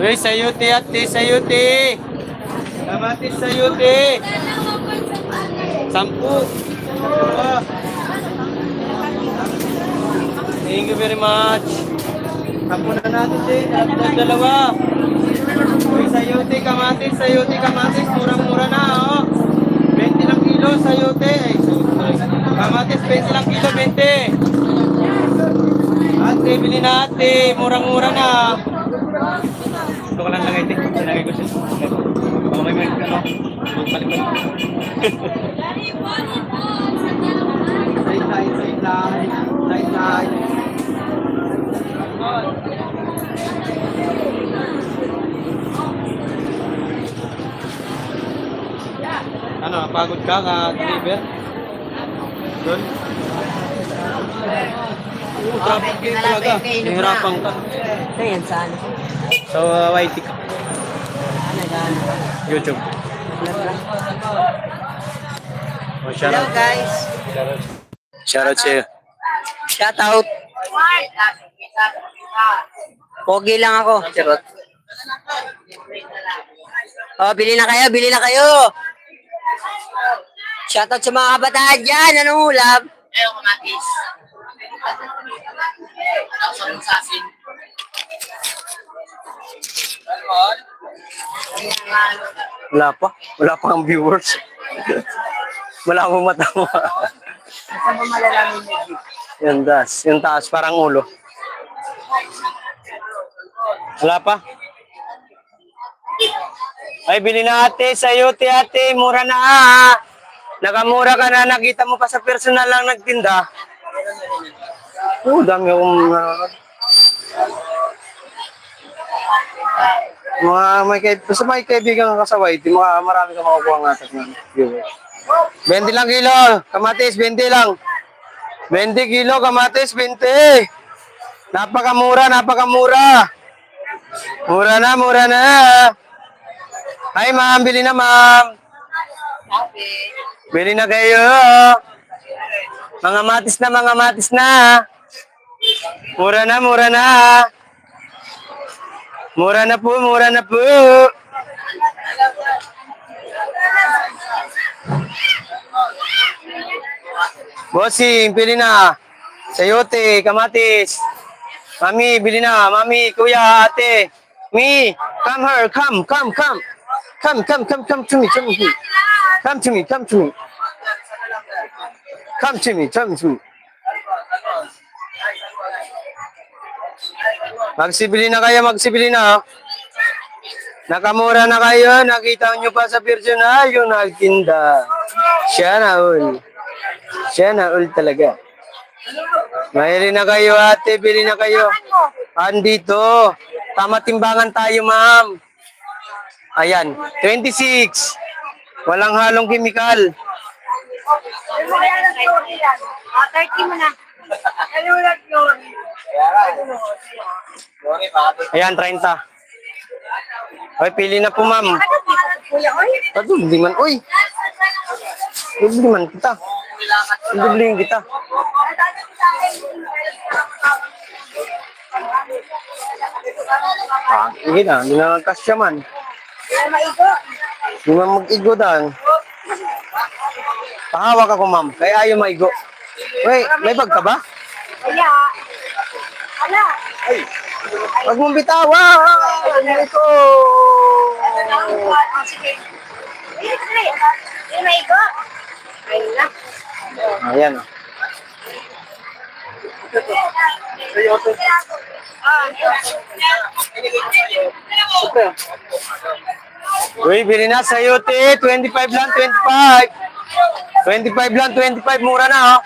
Uy, sayuti ate, sayuti. Kamatis sayuti. 10. Oh, thank you very much. Tapo na natin din. Dalawa. Uy, sayuti, kamatis. Murang-mura na, oh. 20 lang kilo, sayuti. Ay, kamatis, 20 lang kilo, 20. Ate, bili na ate. Murang-mura na. Ito ko lang lagay, ate. Sinagay ko siya. Baka may meron ka, no? Balik-balik. Side. Ano, pagod ka ka-deliver? Doon? Traffic game talaga. Nahirapan ka. Ito yan, saan? So, YT ka. YouTube. Oh, Hello guys. Shoutout sa'yo. Shout out. Pogi lang ako. Charot. Oh, bili na kayo. Shout out sa mga kabataan dyan. Anong ulam? Ayaw kamatis. Ako sa lusasin. Wala pa ang viewers. Wala mo mata mo. Saan ba malalaman mo? Yung taas, parang ulo. Wala pa? Ay, bili na ate, sayuti ate, mura na ah. Nakamura ka na, nakita mo pa sa personal lang nagtinda. Dami akong basta may kaibigan ka sa YT, marami ka makukuha ng atas ng viewers. 20 lang kilo, kamatis, 20 lang. 20 kilo, kamatis, 20. Napakamura. Mura na. Ay, ma'am, bili na, ma'am. Bili na kayo. Mga matis na. Mura na. Mura na po. Bossing, bili na. Sayote, kamatis. Mami, bili na. Mami, kuya, ate. Me, come here, come. Come to me. Come to me. Magsibili na. Nakamura na kayo. Nakita nyo pa sa personal yung nagtinda. Siya na all talaga. Mahili na kayo ate, bili na kayo. Andito. Tama timbangan tayo ma'am. Ayan, 26. Walang halong kimikal. 30 mo na. Ayan, 30. Hoy, pili na po ma'am. Hindi man, uy. Hindi man kita. Dublihin kita. Sige na, hindi na nagkasya man. Hindi man mag-igo dan. Pahawak ako ma'am, kaya ayaw maigo. Wait, may bag ka ba? Ala. Ay, wag mong bitawa. Ito. Sige. May igo. Ayun na. Ayan. Uy, bili na sayote. 25 lang, 25. 25 lang, 25. Mura na, oh.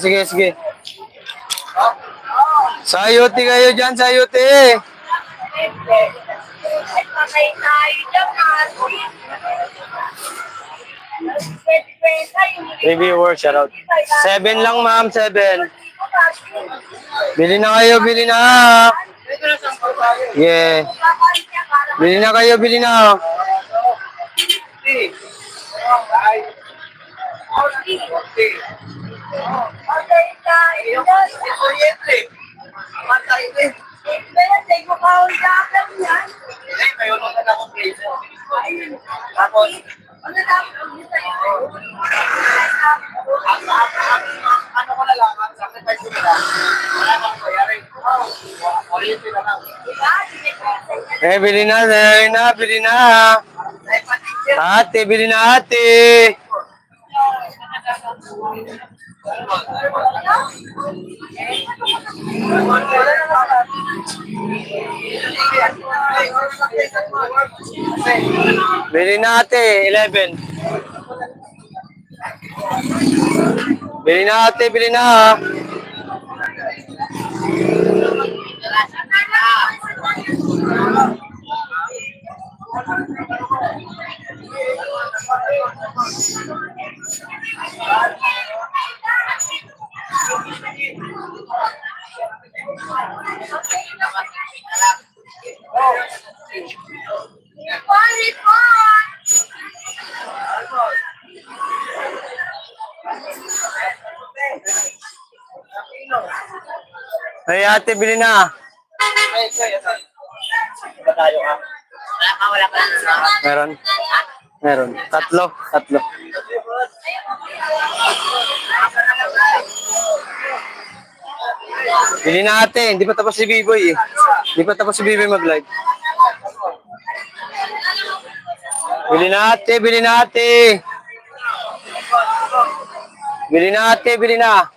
Sige. Sayote kayo dyan, sayote. Reviewer, shout out. 7 lang, ma'am, 7. Bili na kayo, bili na. Yeah. Bili na kayo, bili na. May utang na akong place. Tapos, ano ko na lang, ang sacrifice ko na lang. Wala nang bayarin. Oriente na lang. Bili na, bili na. Ate, bili na ate. Bili na ate, 11. Bili na ate, bili na. Ay ate, bili na. Ba tayo ka? Wala ka na. Meron. Meron. Tatlo. Bili na ate, hindi pa tapos si Biboy eh. Hindi pa tapos si Biboy mag-live. Bili na ate, bili na ate. Bili na ate, bili na.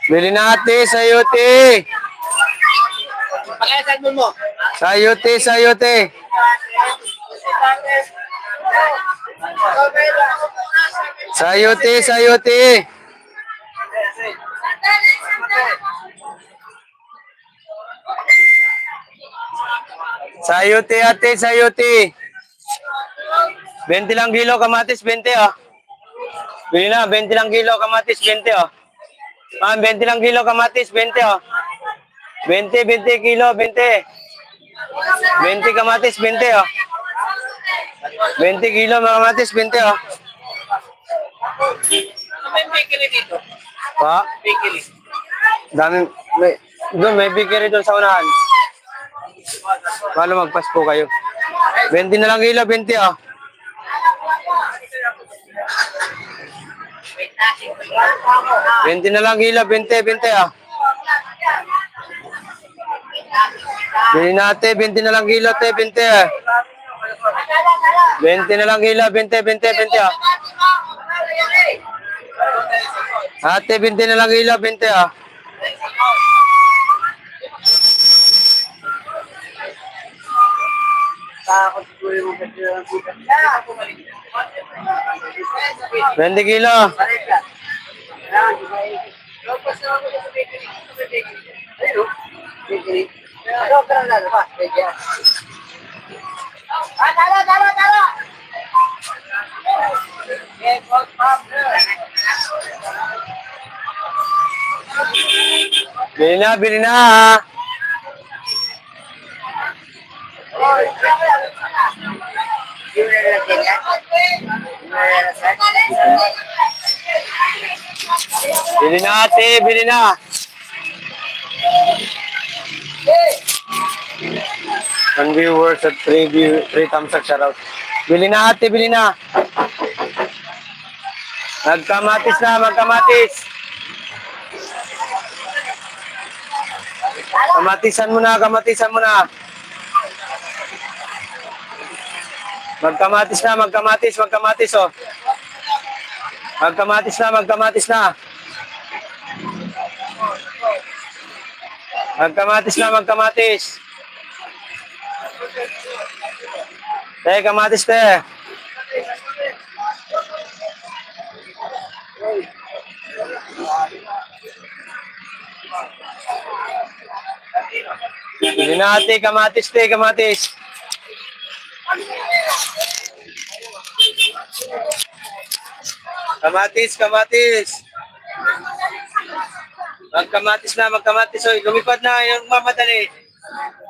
Bili na ate, sayote. Pakiasan mo. Sayote, sayote. Sayote, sayote. Sayote ate, sayote. 20 lang kilo kamatis, 20 oh. Bili na, 20 lang kilo kamatis, 20 oh. 20 lang kilo kamatis, 20 oh. 20 kilo, 20. 20 kamatis, 20 oh. 20 kilo kamatis, 20 oh. Ano ba yung bakery dito? Pa? Bakery. May bakery doon sa unahan. Paano magpasko kayo? 20 na lang kilo, 20 oh. Wait na. 20 na lang kilo, 20 ah. Bili natin, 20 na lang kilo, 20 ah. 20 na lang kilo, 20 ah. Ate, 20 na lang kilo, 20 ah. Takot siguro yung magkakita ng bukas. 20 kilo. Balik ka. Lopos na ako sa bakery. Ayun o. Bakery. Ano ka lang lalabas? Bakery. Talo! Bili na. Bili na ate, bili na. One viewers at 3 thumbs up shoutout. Bili na ate, bili na. Magkamatis na, magkamatis. Kamatisan mo na. Magkamatis oh. Magkamatis na. Kamatis te. Bili na ate, kamatis te, kamatis. Kamatis. Magkamatis na, magkamatis. Oy, lumipad na yung mamadali.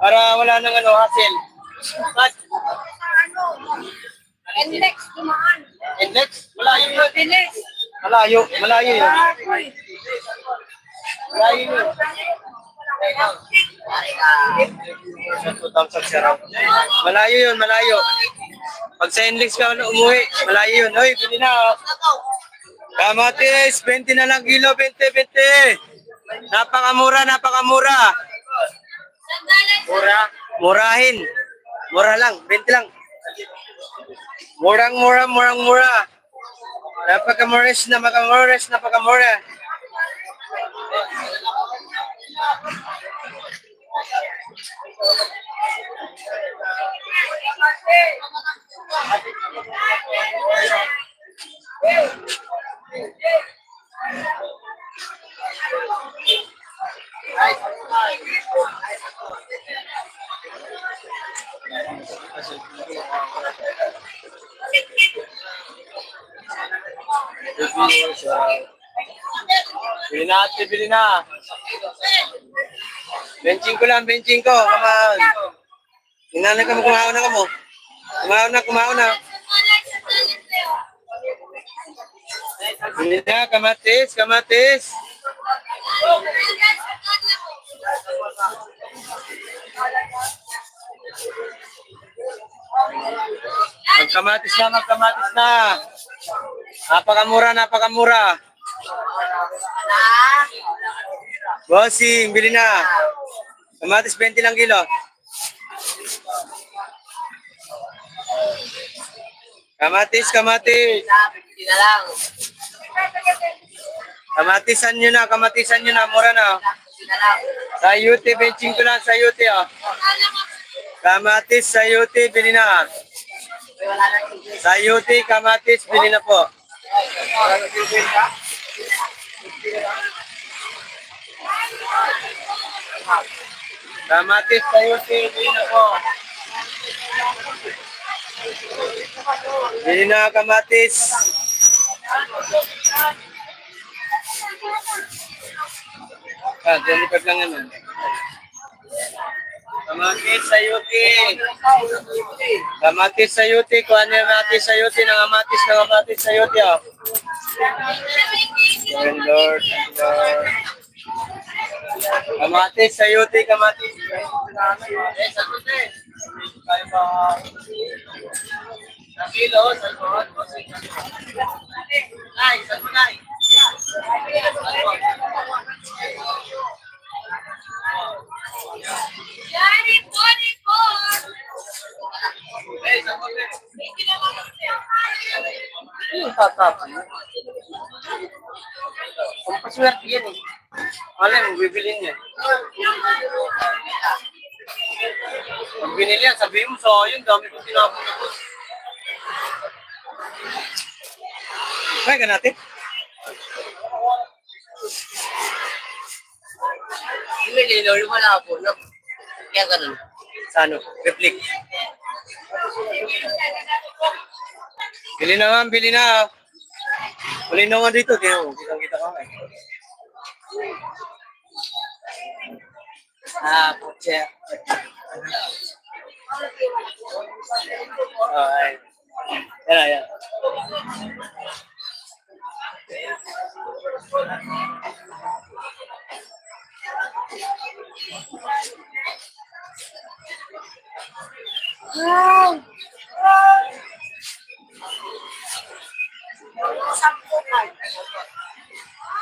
Para wala nang ano, hassle. Cut. Index, dumaan. Index? Malayo yun. Index. Malayo. Malayo yun. Malayo yun. 2,000 sarap. Malayo yun, malayo. Pag sa index ka umuwi, malayo yun. Oy, bili na. Oh. Kamatis, 20 na lang kilo, 20, 20. Napakamura, napakamura. Mura? Murahin. Mura lang, 20 lang. Murang, mura, murang, mura. Napakamures, napakamures, napakamura. Bili na ate, bili na. Benching ko lang, benching ko. Come on. Hinanay ka mo, kumaon na ka mo. Kumaon na, kumaon na. Bili na, kamatis, kamatis. Magkamatis na, magkamatis na. Napakamura, napakamura. Bossing, bili na. Kamatis 20 lang kilo. Kamatis, kamatis. Kamatisan nyo na, kamatisan nyo na. Mura na. Sayuti, benching ko lang, sayuti. Oh. Kamatis, sayuti, bili na. Sayuti, kamatis, bili na po. Kamatis, sayuti, bili na po. Bili na kamatis. Delipad lang naman. Kamatis, sayuti. Kamatis, sayuti. Kuha niya kamatis, sayuti. Nangamatis, nangamatis, sayuti. Oh. Thank you, Lord. Thank you, Lord. Kamatis, sayuti, kamatis. Kilo, salmon. Ay, salmon ay. Kung paswerte yan eh. Alam, bibilin niya. Pag binili yan, sabihin mo, so yun, dami kong tinapon na po. Kaya ka natin? Hindi, linaw wala po, no? Kaya ganun. Sa ano? Reflect. Bili na nga, bili na. Bili na nga dito. Kitang-kita ka nga eh. Putya. Ay. Yan, yan.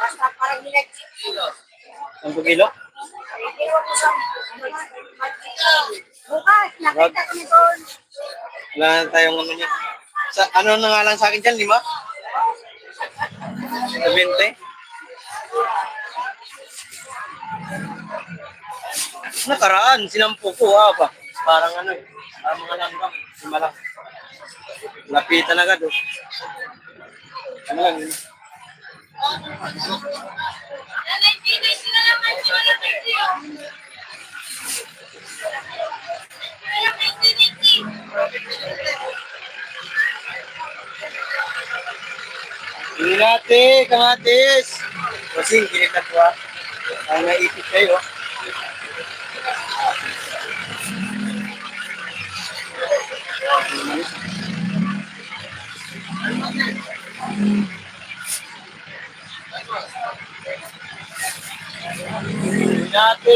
Basta parang nilag-chip kilo. 10 kilo? Bukas, nakita kami doon. Wala na tayong ano niya. Sa, ano na nga lang sa akin dyan? 5? 20? Nakaraan, sinampu ko ba? Parang ano eh. Parang mga langgam. Lima lang. Lapitan agad oh. Ano lang yun? Hindi natin, kamatis. Kasing, kinikat ko ah. Ang naipit kayo.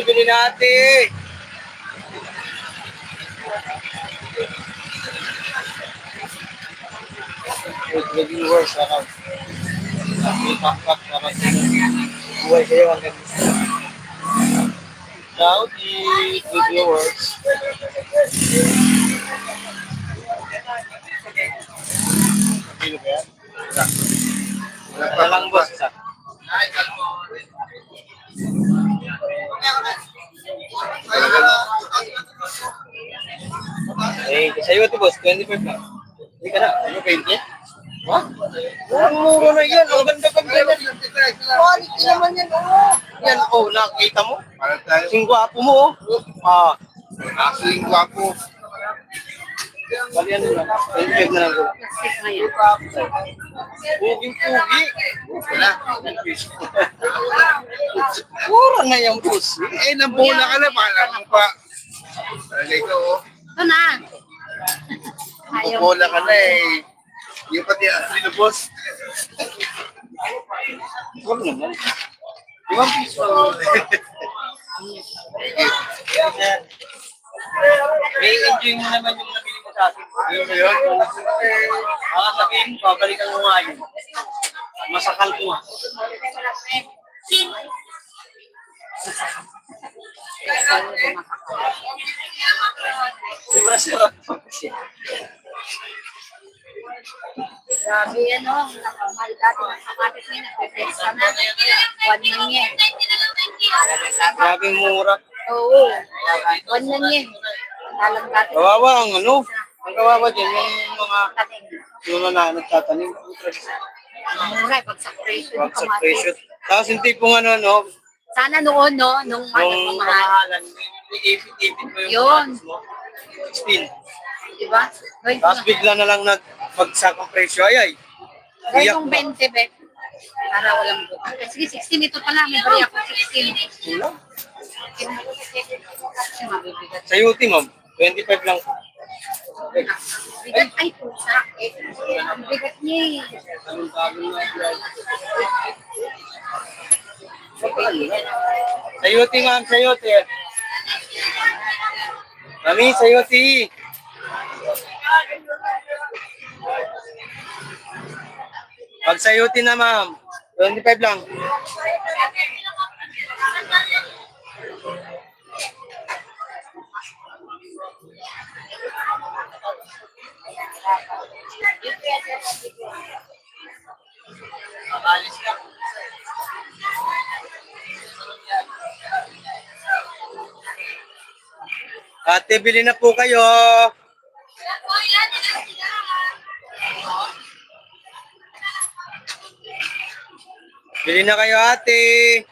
Bili natin. Good viewers, ano? Pakpak, buhay kayo hanggang now, the good viewers. Kilo ba yan? Wala lang, boss. Isa. Eh, sa'yo ito, boss. 25 lang. Hindi ka na. Ano, 20? Ha? Ang muro na yan. Ang ganda-ganda yan. Quality naman yan. Yan, oh, nakita mo? Yung gwapo mo, oh. Ah. Actually, guwapo. Bali, ano lang. 25 na lang. Puging-pugi. Wala. Mura na yung boss. Eh, nabula ka na. Baka mo pa. Talagay ko, oh. Ito na. Ayaw. Nabula ka na eh. Yung pati binubos. Wala naman. 5 piso. May enjoy mo naman yung nabili mo sa akin. Ano ba yun? Baka sabihin, babalikan mo nga yun. Masakal ko nga. Sobrang sarap po kasi. Grabe ano, nakamahal dati ng kamatis niya, nagpipesta na. 1 lang yan. Grabe mura. Oo, 1 lang yan. Talang dati. Kawawa ang ano. Ang kawawa dyan, yung mga Tating. nagtatanim. Mura, pag sa presyo ng Wag sa kamatis. presyo. Tapos yung tipong ano, no? Sana noon, no, nung Yung mamahal. kamahalan, yung ipit-ipit mo yung Yun. kamatis mo. 16. Diba? Gawin Tapos bigla na lang nagbagsak ang presyo. Ay, Gawin iyak kong na. 20, bet. Para walang buka. Sige, 16 ito pala. May bari ako 16. Kasi mabibigat. Sa UT, ma'am, 25 lang. Bigat, ay, pusa. Ang bigat niya eh. Sa UT, ma'am, sa UT. Mami, sa UT. Pag sa UT na, ma'am, 25 lang. Alis ka. Ate, bili na po kayo. Bili na kayo, ate.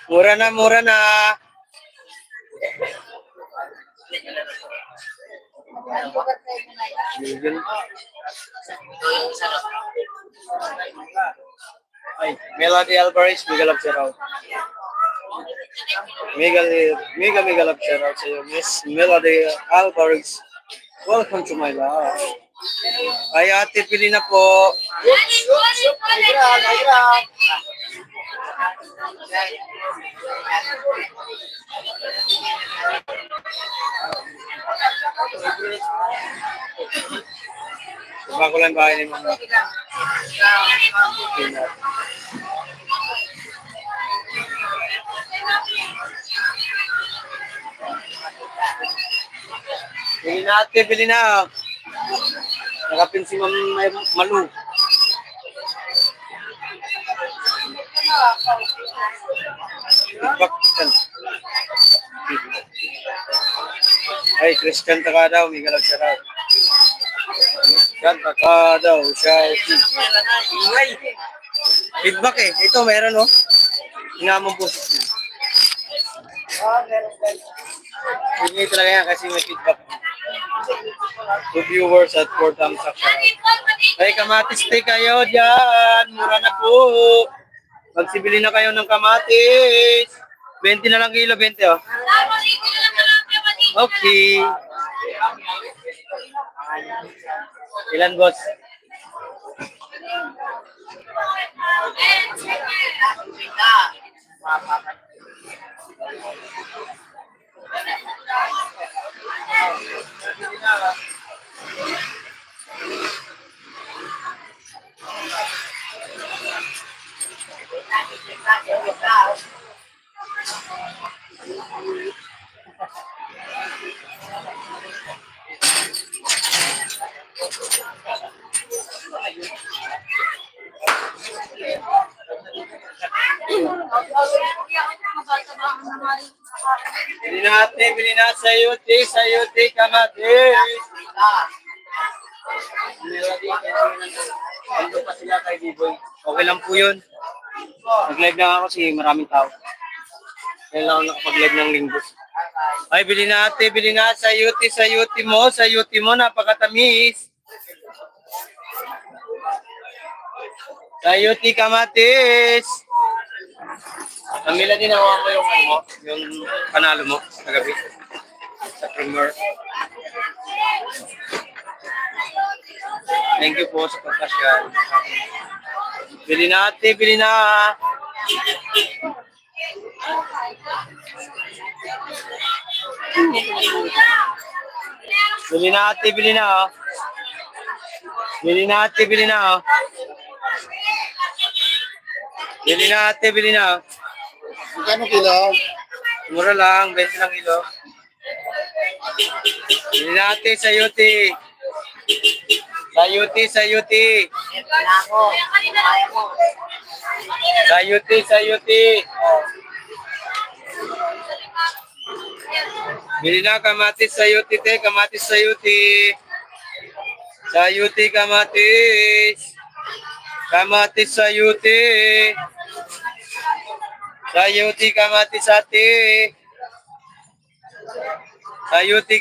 Mura na, mura na. Ay, Melody Alvarez, mega love shout out. Mega love shout out sa iyo, Miss Melody Alvarez. Welcome to my life. Ay, ate, pili na po. Bago lang bahay ni Mama. Bili na ate, bili na. Nakapin si Ma'am Malu. Baktan. Ay, Christian taka daw, may galag siya daw. Christian taka daw, shouting. Ingay. Feedback eh. Ito, meron oh. Hingamang puso. Ingay talaga yan kasi may feedback. To viewers at 4 thumbs up. Ay, kamatis stay kayo dyan. Mura na po. Magsibili na kayo ng kamatis. 20 na lang kilo, 20 oh. Okay. Ilan, boss? Bili na sayuti, kamatis. Ando pa sila kay Biboy. Okay lang po yun. Nag-live lang ako kasi maraming tao. Kaya lang ako nakapag-live ng linggo. Ay, bili na sayuti mo, napakatamis. Sayuti, kamatis. Kamila din ako mo yung panalo mo kagabi sa Premier. Thank you po sa pagkasyal. Bili na. Bili na. Magkano kilo? Mura lang, 20 lang kilo. Bili natin, sayuti. Bili na kamatis, sayuti. Sayuti, kamatis ate. Sayuti,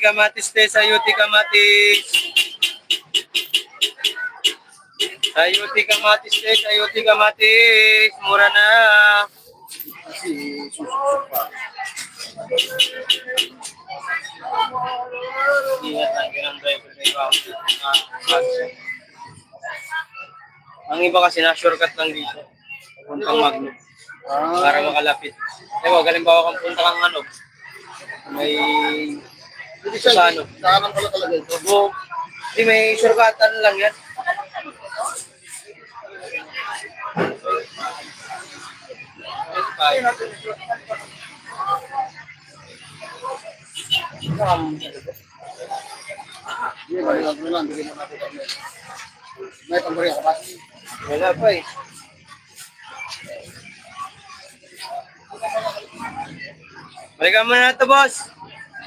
kamatis. Mura na. Ang iba kasi na-shortcut lang dito. Puntang Magno. Para makalapit. Galimbawa kang punta kang may sa Saan pala talaga ito? Hindi, may shortcutan lang yan. May pambari ka ba? Wala pa eh. Balikan mo na ito, boss.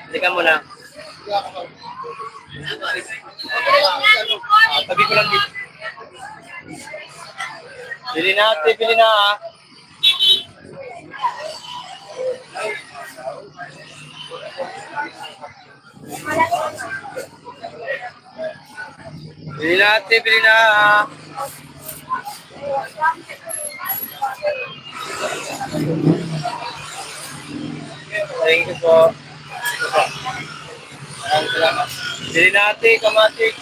Balikan mo na. Tabi ko lang dito. Bili na ha. Bili na ha. Thank you po. Bili natin, kamatik.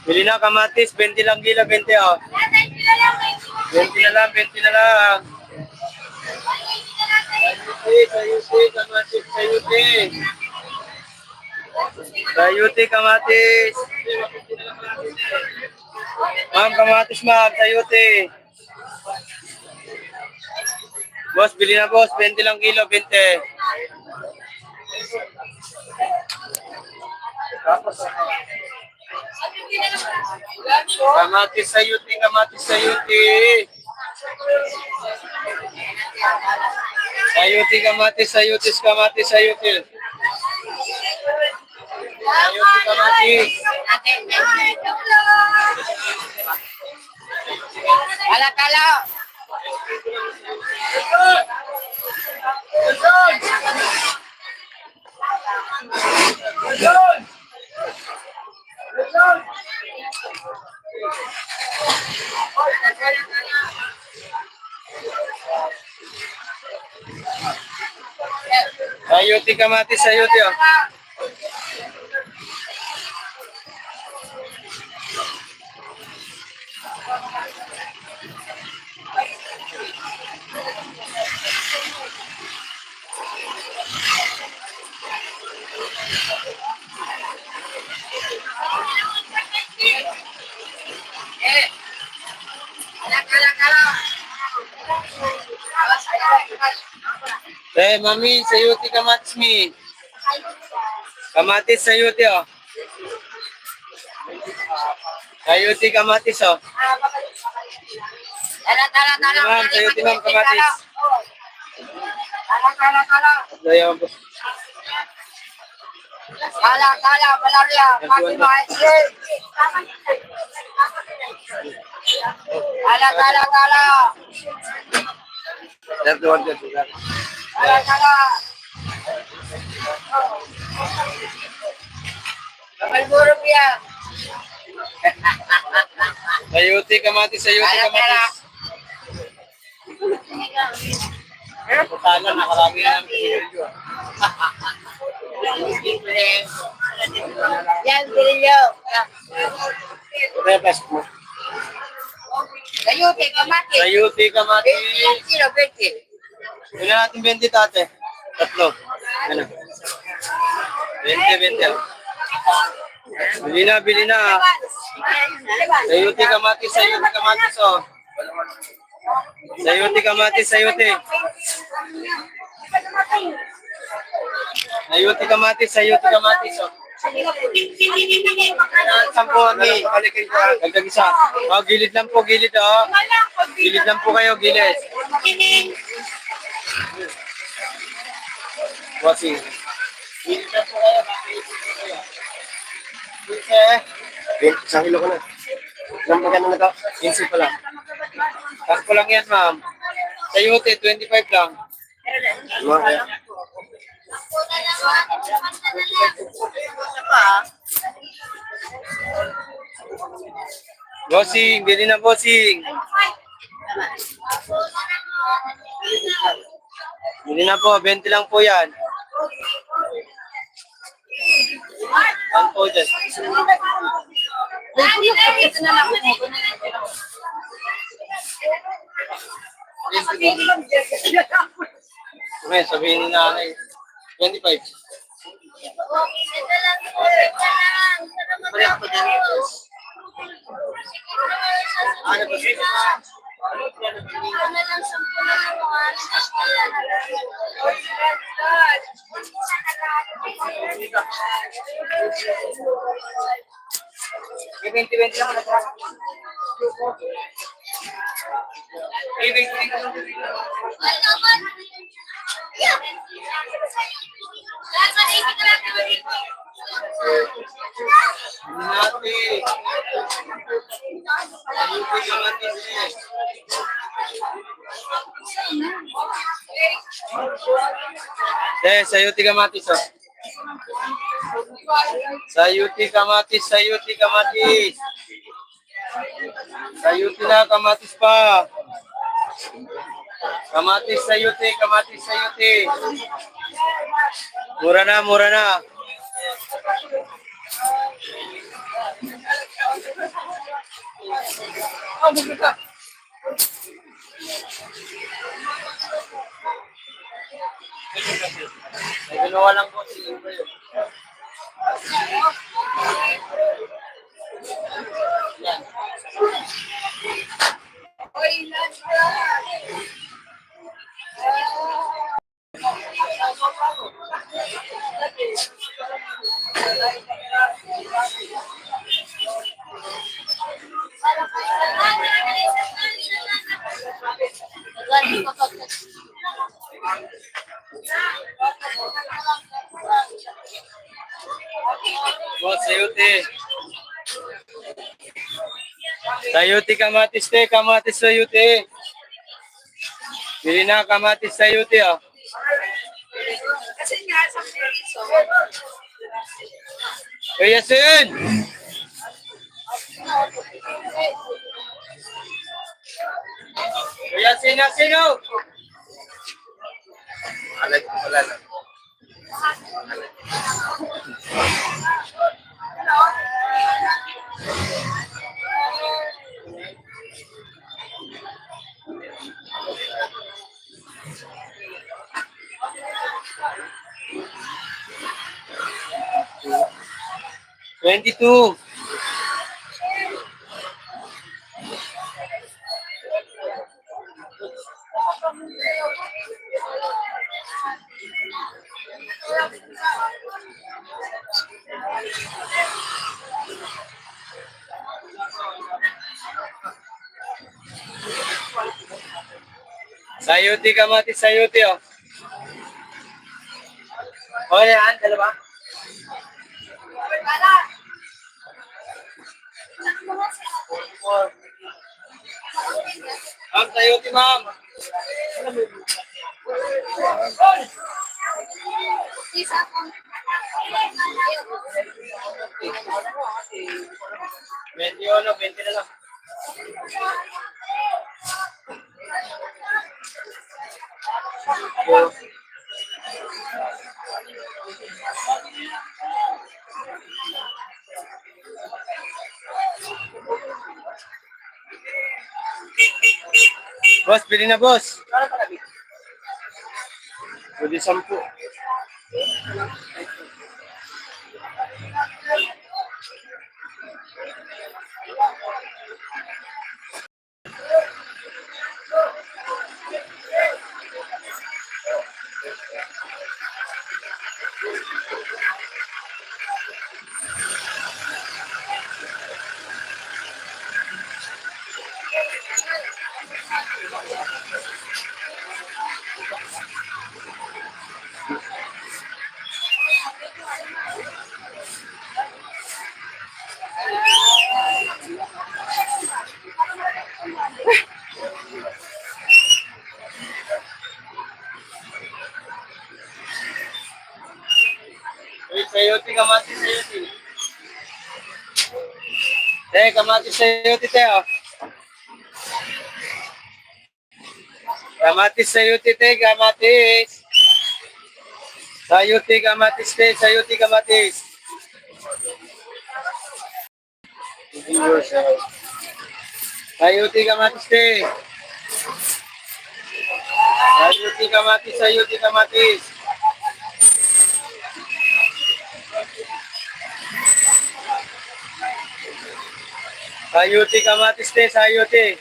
Bili na kamatis, 20 lang kilo, 20 oh. 20 na lang. Sayuti, kamatis. Ma'am, kamatis ma'am, sayuti. Boss, bili na boss, 20 lang kilo, 20. Kamatis sayuti. Sayuti, kamatis. Sayuti, kamatis. Kala. Sayuti kamatis, sayuti oh. Mami, sayuti kamatis mi. Kamatis, sayuti oh. Sayuti kamatis oh. Ma'am, sayuti ma'am, kamatis. Ayaw po. Malaria. That's the one that we got. Sayuti kamatis, sayuti kamatis. Putalan, nakarami na namin video. Yan, Birilyo. Repes mo. Sayuti, kamatis. Sayuti kamatis. 20 kilo, 20. Wala natin 20 tate. Tatlo. Ano? 20. Bili na, bili na. Sayuti kamatis, sayuti kamatis oh. Sayuti kamatis, sayuti. Sayuti kamatis, sayuti kamatis oh. Sampuan ni. Dagdag isa. Oh, gilid lang po, gilid oh. Gilid lang po kayo, gilid. Wasi. Gilid lang po kayo. Isang kilo ko na. Ilang magkano na to? 15 pa lang. Takpo lang yan, ma'am. Sayuti, 25 lang. Bossing, bili na bossing. Bili na po, 20 lang po yan. Ano po dyan? Ito na lang. Okay, sabihin ni nanay. 25. Ano ba siya? May 20 lang na. Sayuti kamatis oh. Sayuti kamatis, sayuti kamatis. Sayuti na, kamatis pa. Kamatis, sayuti, kamatis, sayuti. Mura na, mura na. May ginawa lang po si Ibrahim. Yan. Boss, sayuti. Sayuti kamatis te, kamatis sayuti. Bili na kamatis sayuti oh. Kuya Sin! na sino? Alag ko pala na. $22. Sayuti kamatis, sayuti oh. O yan, dalawa. Ma'am, sayuti ma'am. Isa akong 21, 20 na lang. Boss, pili na boss. Pwede 10. Uy, sayote, kamatis, sayote. Kamatis, sayote, oh. Kamatis, sayote, kamatis. Sayote, kamatis, sayote, kamatis. Sayote, kamatis, Sayote, kamatis, sayote, kamatis. Sayote, kamatis, sayote.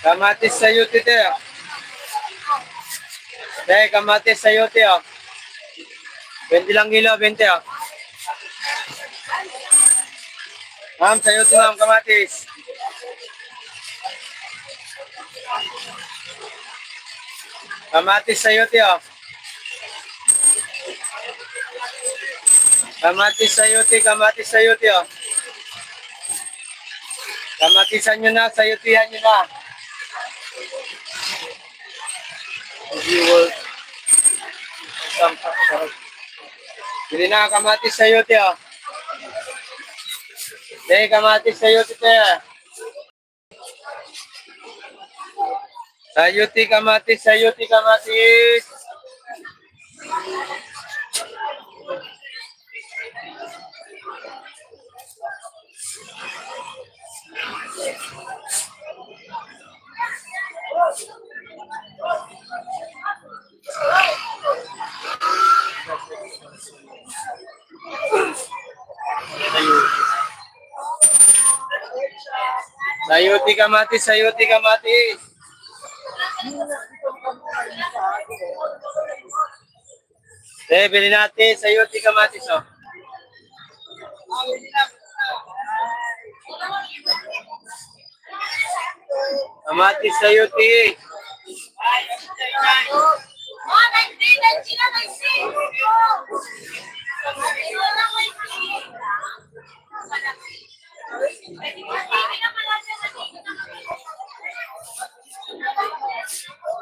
Kamatis, sayote, kamatis, sayote, oh. 20 lang kilo, 20, oh. Ma'am, sayote, ma'am, kamatis. Kamatis, sayote, oh. Kamatis, sayote, oh. Kamatisan nyo na, sayotihan nyo na. Bili na, kamatis, sayote, oh. Kamatis, sayote, Sayote, kamatis, sayote, kamatis. Sayote, kamatis, sayote, kamatis. Bili natin, sayote, kamatis, oh. Kamatis, sayote.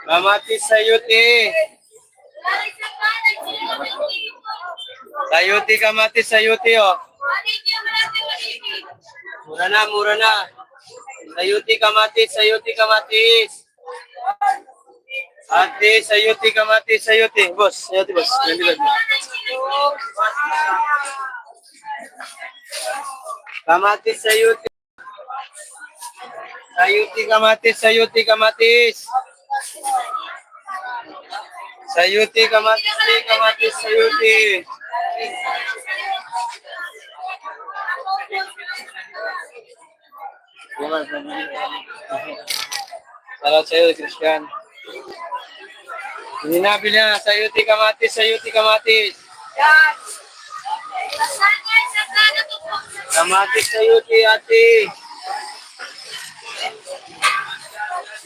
Kamatis, sayote. Sayote, kamatis, sayote, oh. Mura na, mura na. Sayuti kamatis, sayuti kamatis. Ate, sayuti kamatis, sayuti. Boss, sayuti boss. Nandiyan ba? Kamatis, sayuti. Sayuti kamatis, sayuti kamatis. Sayuti kamatis, kamatis, sayuti. Para sa'yo, Christian. Bili na, sayuti kamatis, sayuti kamatis. Kamatis, sayuti, ate.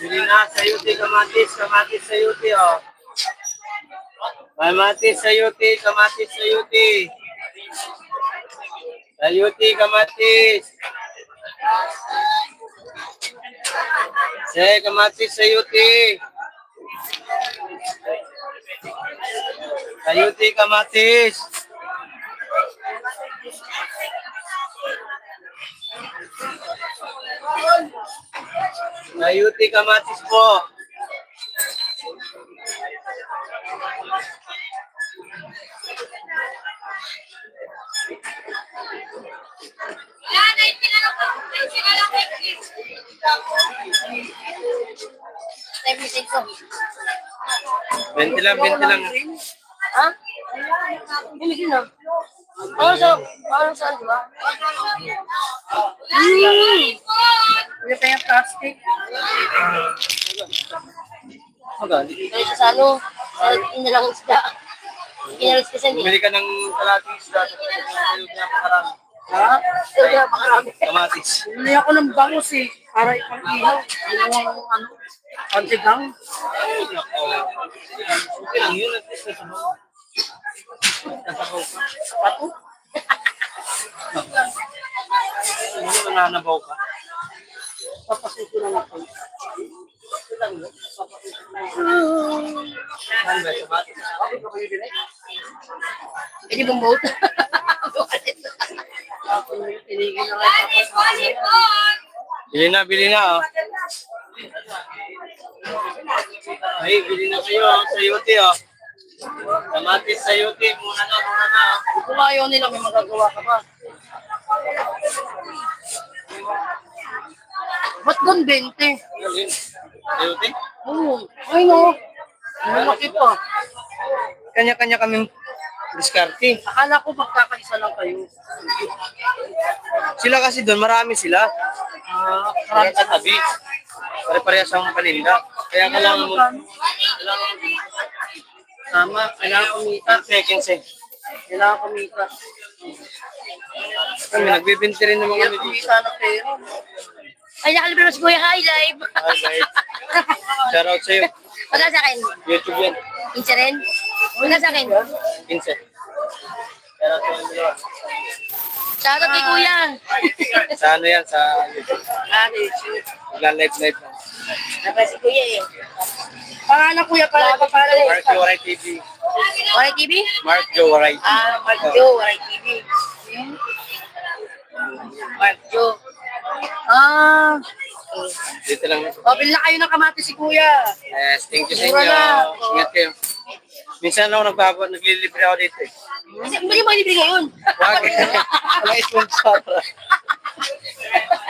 Bili na, sayuti, kamatis, kamatis, sayuti, oh. Kamatis, sayuti, kamatis, sayuti. Sayuti, kamatis. Kamatis, sayuti. Sayuti, kamatis. Sayuti, kamatis po. Benti lang, benti lang. Ha? Hindi din na. Ano saan, di ba? Hindi pa yung plastic. Kaya sa ano, inalang isda. Inalang isda niya. Bumili ka ng kalating isda. Sayuti na pakarami. Ha? Ito na pakarami. Kamatis. Bumili ako ng bangus eh. Para ipang-ihaw. Yung ano, pantigang. Ay, nako. Okay lang yun. At least nasabaw. Nasabaw ka. Pato? Hindi mo nananabaw ka. Papasuko na ako. Saan ba? Kamatis. Bakit ka kayo din eh? Pwede bang boat? Tinigil na lang. Bili na, oh. Ay, bili na kayo, oh. Sayuti, oh. Kamatis, sayuti. Muna na, oh. Kung ayaw nila, may magagawa ka ba? Ba't doon 20? Ano yun? Sayuti? Oo. Ay no. Malaki pa. Kanya-kanya kaming diskarte. Akala ko magkakaisa lang kayo. Sila kasi doon, marami sila. Kaya katabi. Pare-parehas ang paninda. Kaya kailangan mo... Tama. Kailangan kumita. Second say. Kailangan kumita. Kami nagbibinti rin ng mga Kailangan dito. kumita ng pera. Ay, nakalibro na si Kuya High Live. Alright. Shout out sa'yo. Wala sa akin. YouTube yan. Insa rin? Wala sa akin. Pinsa. Shout out sa'yo. Shoutout kay Kuya. Sa ano yan? Sa YouTube. Live lang. Napa si Kuya eh. Pangalan kuya para para. Mark Jowaray TV. Waray TV? Mark Jowaray. Mark Joe, Waray TV. Mark Joe. Dito lang. Pabili na kayo ng kamatis si kuya. Yes, thank you sa Mura inyo. na. Ingat kayo. Minsan lang ako naglilibre ako dito eh. Hindi mo libre ngayon. Wag. Wala sponsor.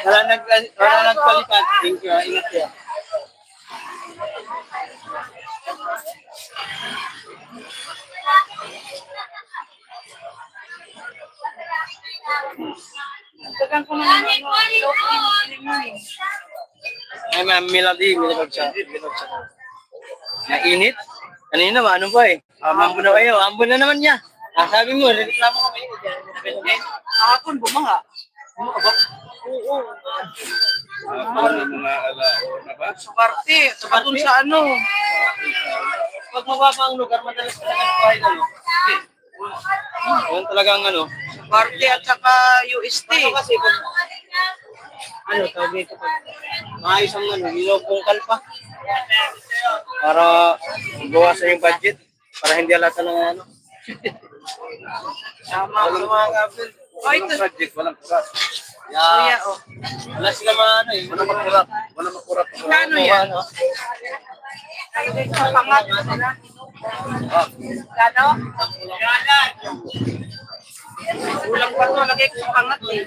Wala nagpalipat. Thank you. Ingat kayo. Dagan ko naman ano. Ay, ma'am, Melody. Milibag siya. Mainit? Kanina ba? Ano ba eh? Ambo na kayo. Ambo na naman niya. Sabi mo, reklamo ka kayo. Kahapon bumaha. Bumaha ba? Oo. Sa parte. Sa doon sa ano. Pag mababa ang lugar, madalas talaga ang buhay na. Yan talagang ano. Parte at saka UST. Ano kasi pag ano, tawag dito pag maayos ang ano, nilopungkal pa. Para bawasan yung budget. Para hindi alata ng ano. Tama. Walang mga kapil. Ay, Walang budget, walang kuras. Kuya, oh. Wala sila ano eh. Wala makurap. Wala makurap. Kano yan? Pangat sila. Kano? Ulang pa to, lagay ko pangat eh.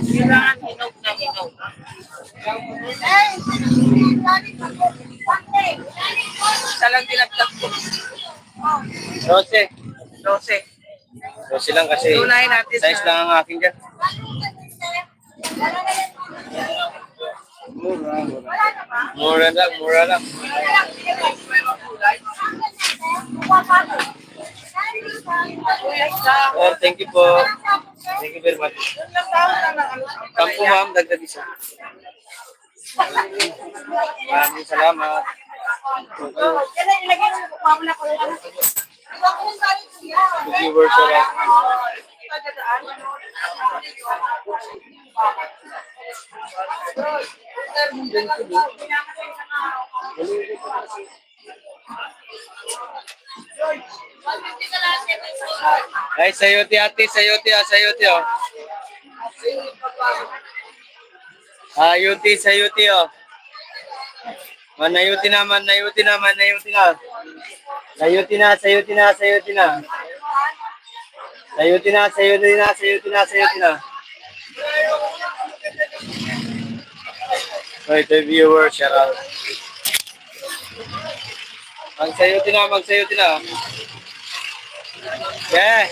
Kailangan hinog na hinog. Salang dinagdag ko. 12. 12. 12 lang kasi Tunayin natin size sa- lang ang akin dyan. Mura lang, mura lang. Oh, thank you po. Thank you very much. Kampo ma'am, dagdag isa. Maraming salamat. Viewers sila. Ay, sayote ate, sayote oh. Ayuti, sayote oh. Manayuti na. Sayuti na. Sayuti na. So, ito yung viewer, shout out. Magsayuti na. Yeah.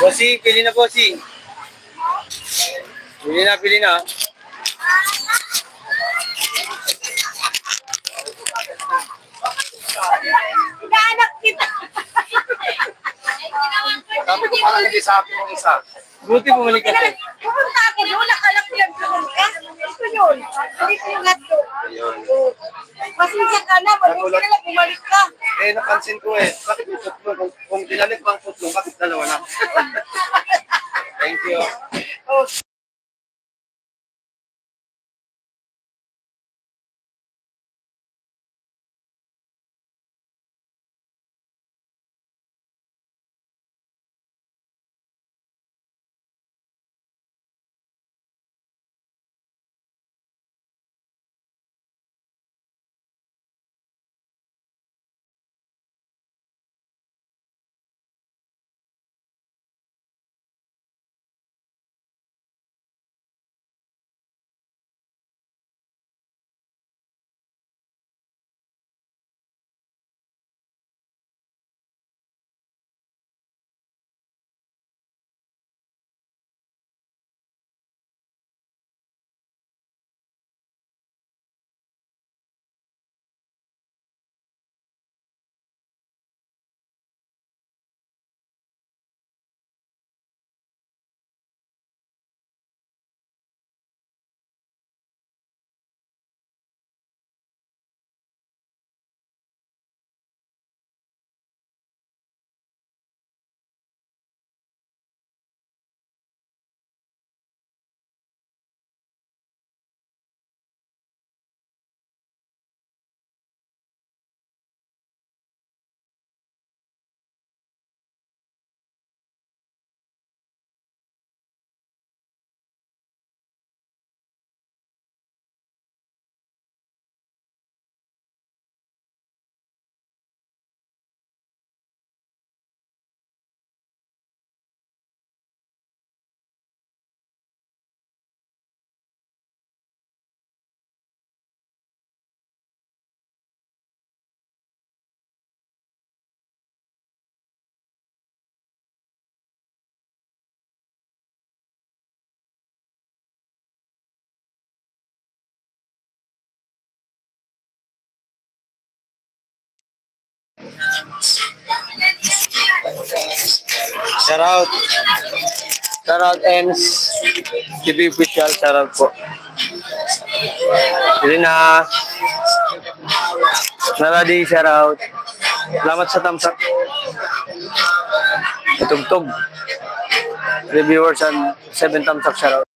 Bossy, pili na bossy. Pili na. Inaanak kita. Sabi ko parang hindi sa akin yung isa. Buti bumalik ka. Pumunta ako doon, nakalap yan pumunta. Ito yun. Hindi ko yung lato. Pasensya ka na, mabuti na lang bumalik ka. Eh, napansin ko eh. Bakit yung putlong? Kung dinalit mo ang putlong, bakit dalawa na? Thank you. Shout out. Shout out Ems. TV official, shout out po. Pili na. Naradi, shout out. Salamat sa thumbs up. Tugtog. Reviewers and 7 thumbs up, shout out.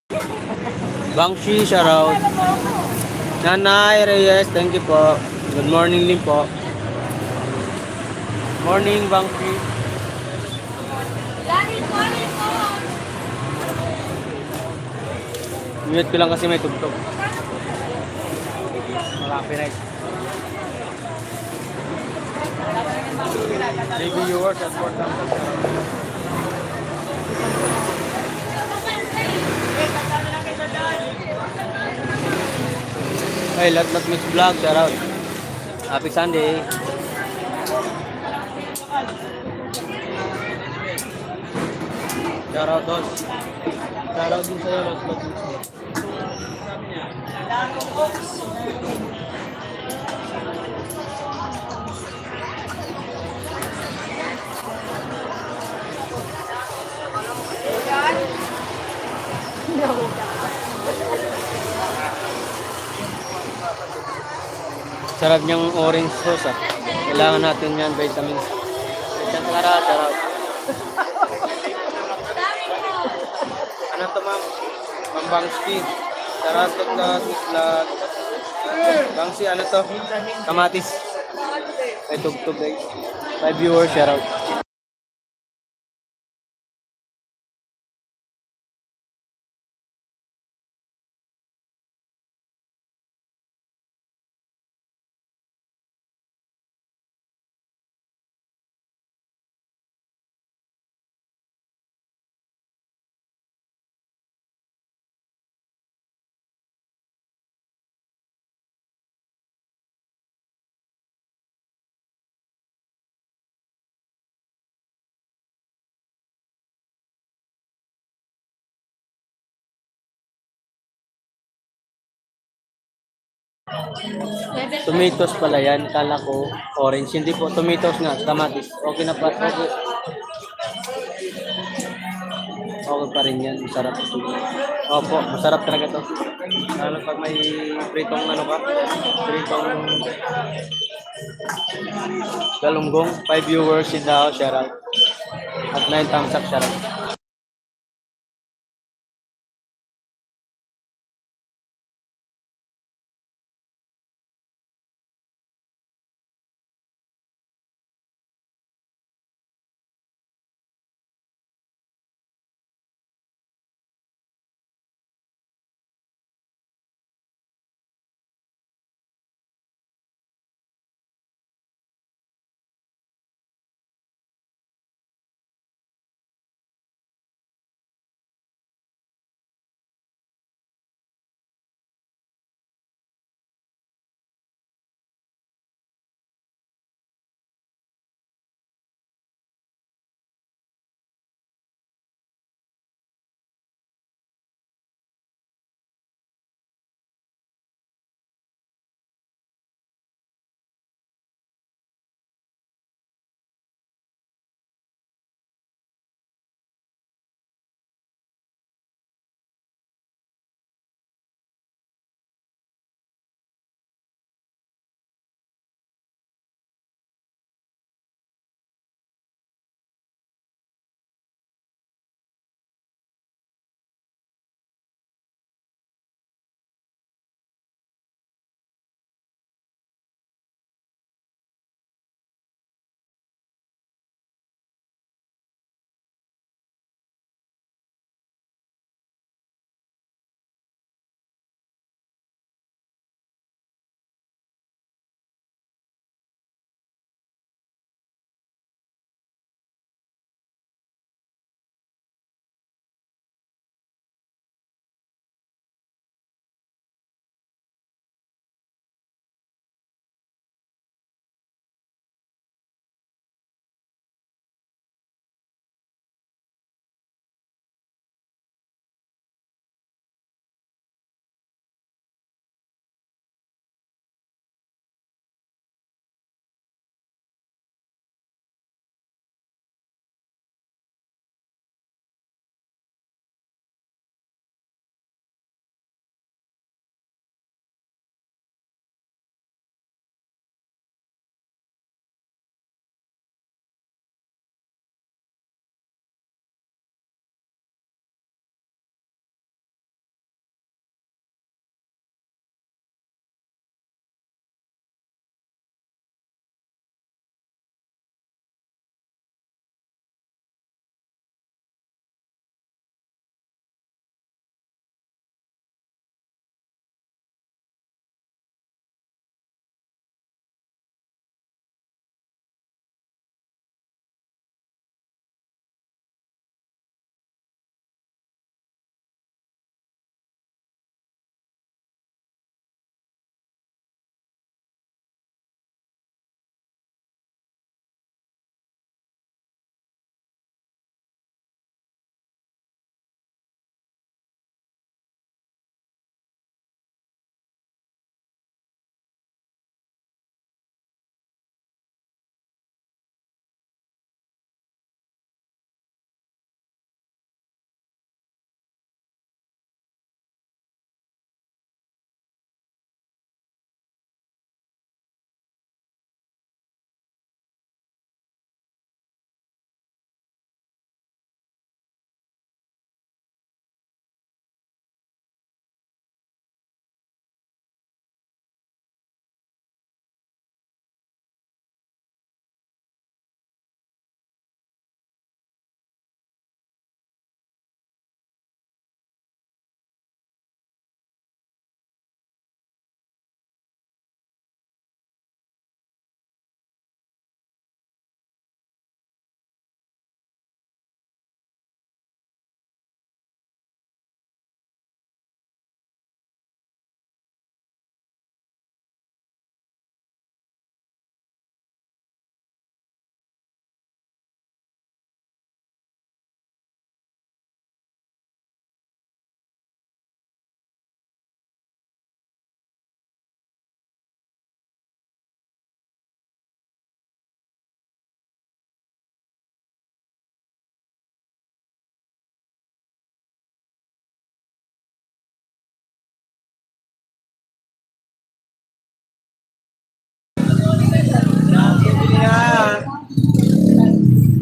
Bangshi, shoutout. Nanay Reyes, thank you po. Good morning din po. Morning, Bangshi. Mute ko lang kasi may tugtog. Copyright. Maybe yours at 4,000. Hey, Lat Mix Vlog, shout out. Happy Sunday. Shout out, Dos. Shout out din sa'yo, Lat Mix. Sarap niyang orange sauce ah. Kailangan natin yan, vitamins. Christian Clara, shout out. Ano to ma'am? Ma'am Bangski. Shout out to the Bangsi, ano to? Kamatis. Ay, tugtog guys. 5 viewers, shout out. Tomatoes pala yan. Kala ko orange. Hindi po. Tomatoes nga. Kamatis. Okay na pa. Okay. Okay pa rin yan. Masarap. Opo. Masarap talaga to. Lalo pag may pritong ano ka. Pritong galunggong. 5 viewers in the house. Shout out. At 9 thumbs up. Shout out.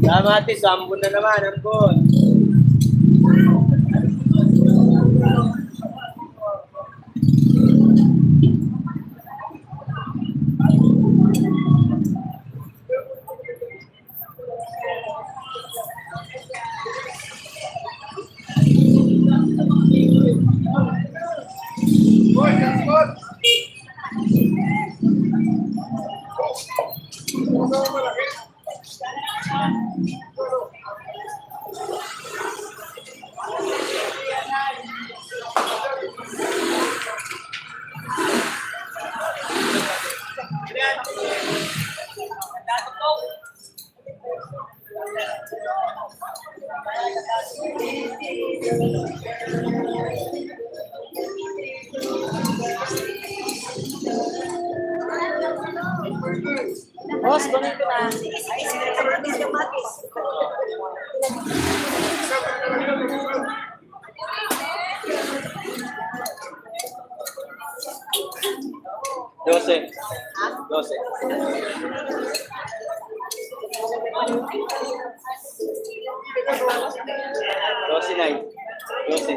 Kamatis, ambon na naman, ambon. Boss, kunin ko na. Dose. Dose. Dose na yun. Dose.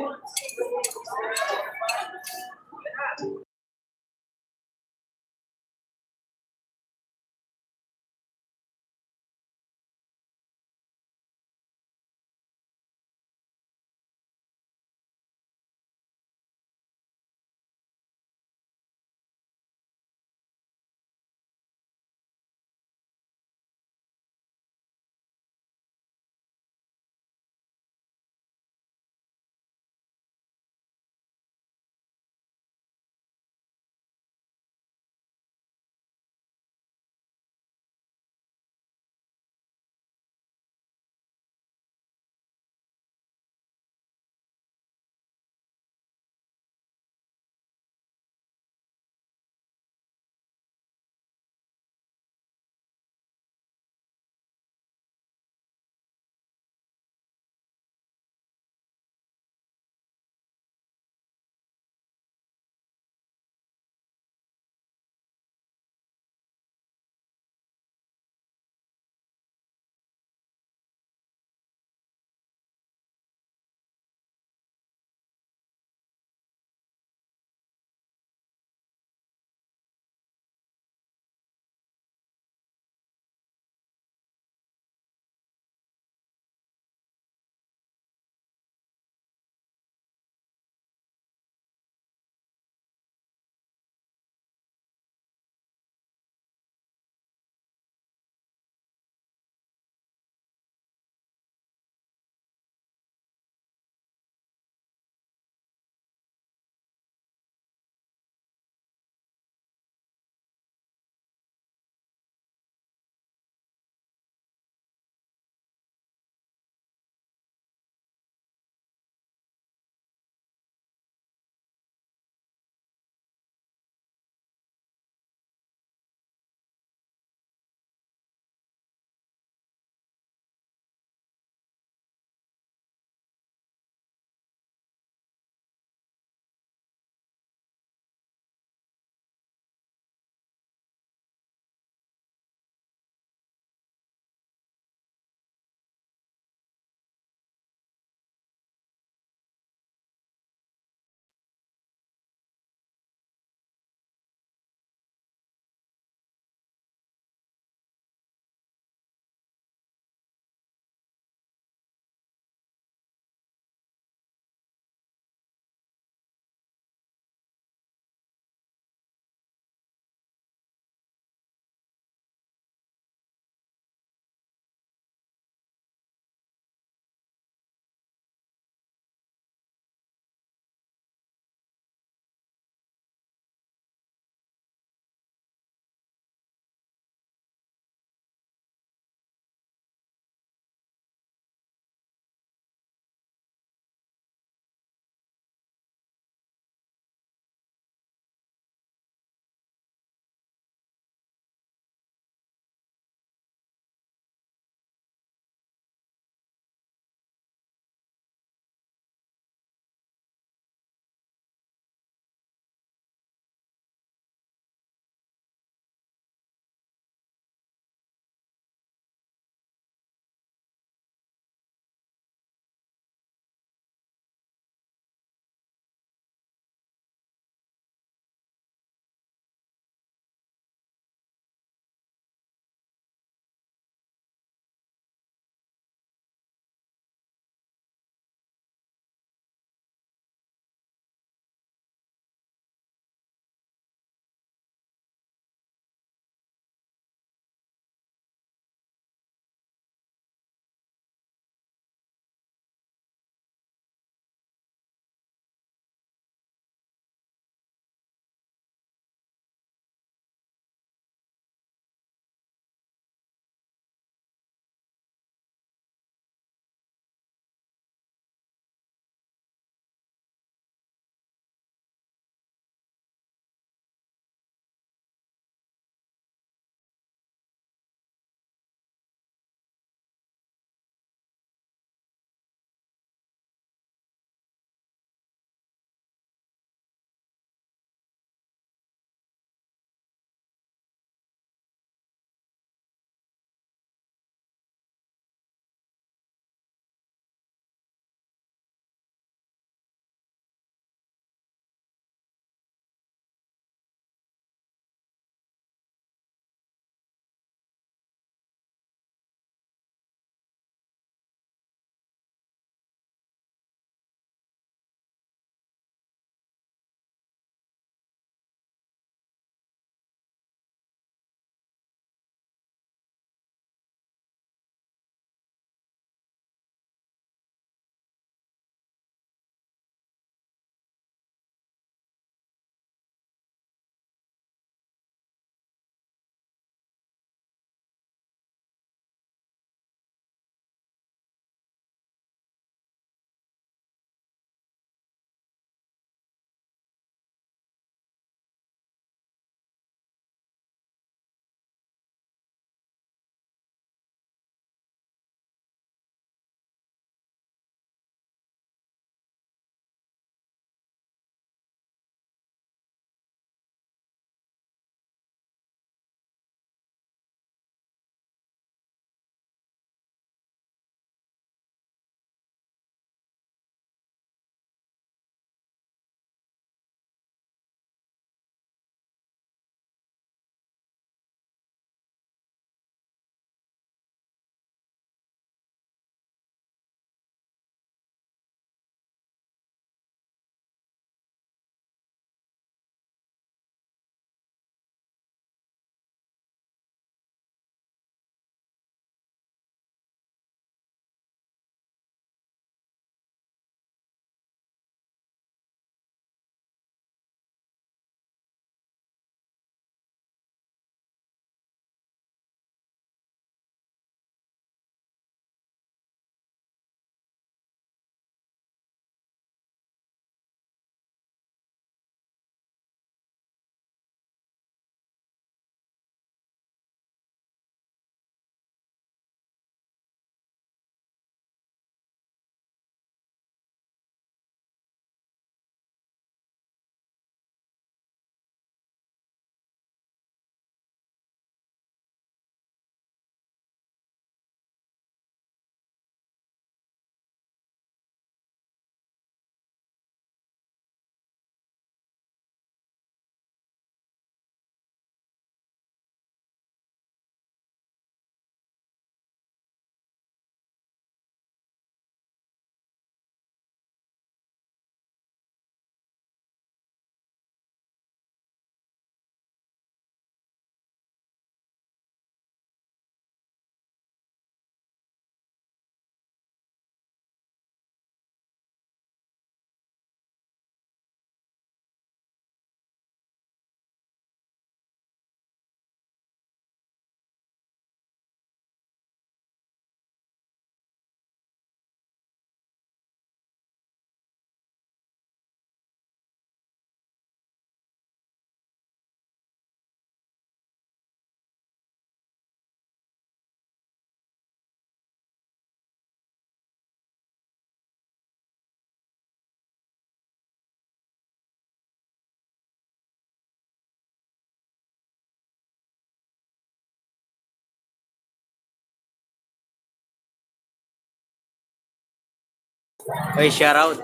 Ay, shout out.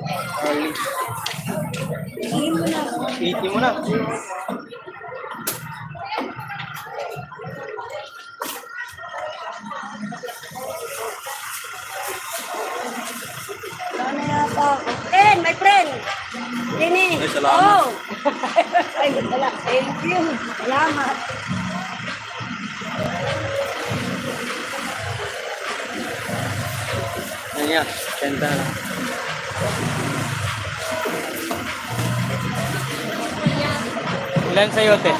80 mo na. Ano yata? Friend, my friend. Lini. Ay, salamat. Oh. Ay, wala. Thank you. Salamat. Yan yan. 80 na lang. Ilan sa'yo, te?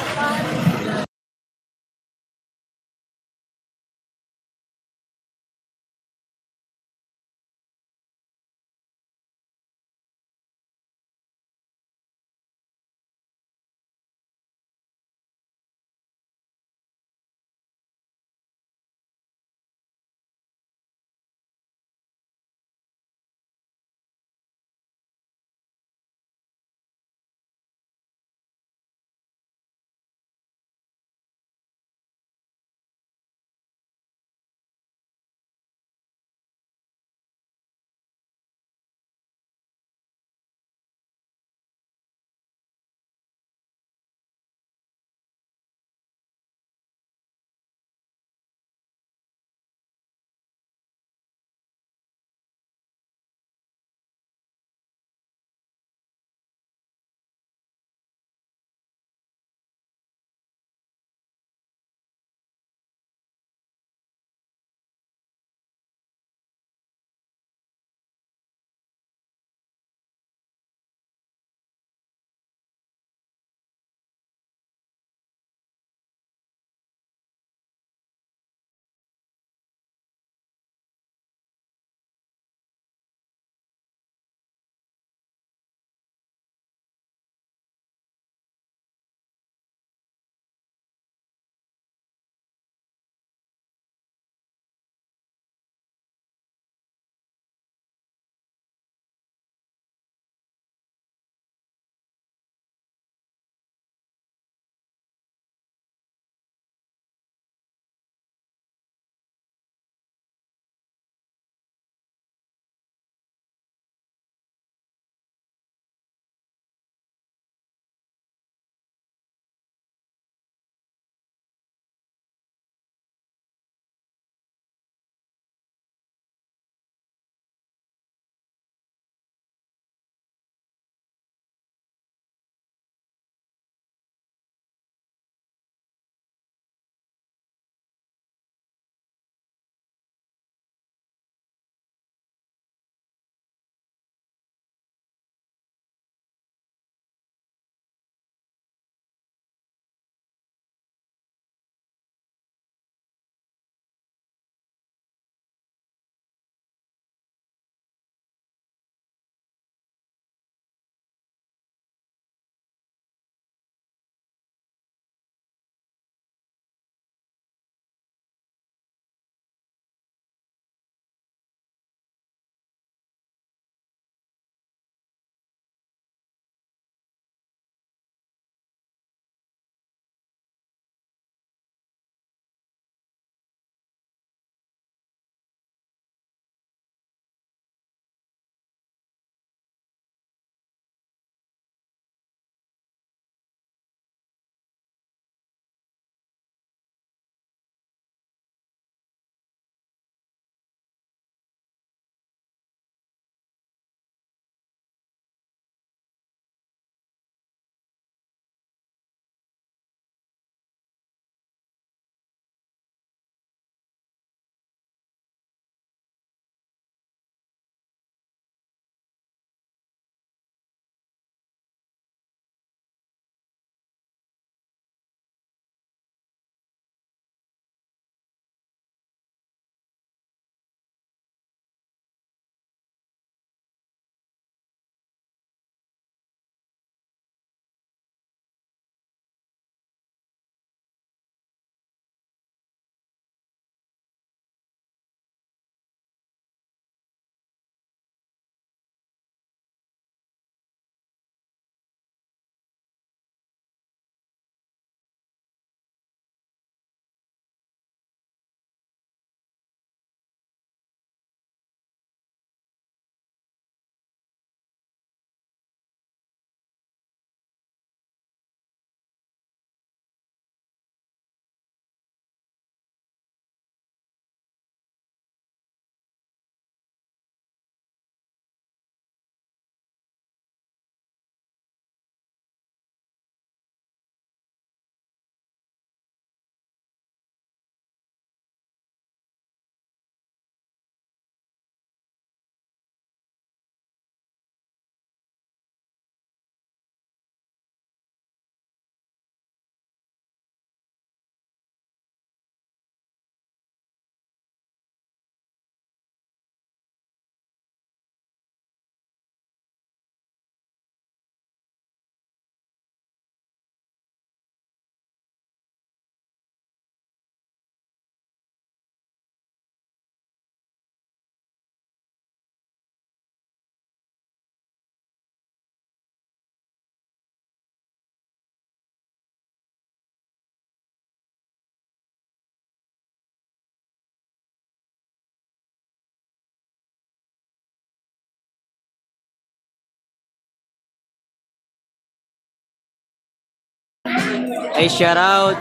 Ay, shoutout.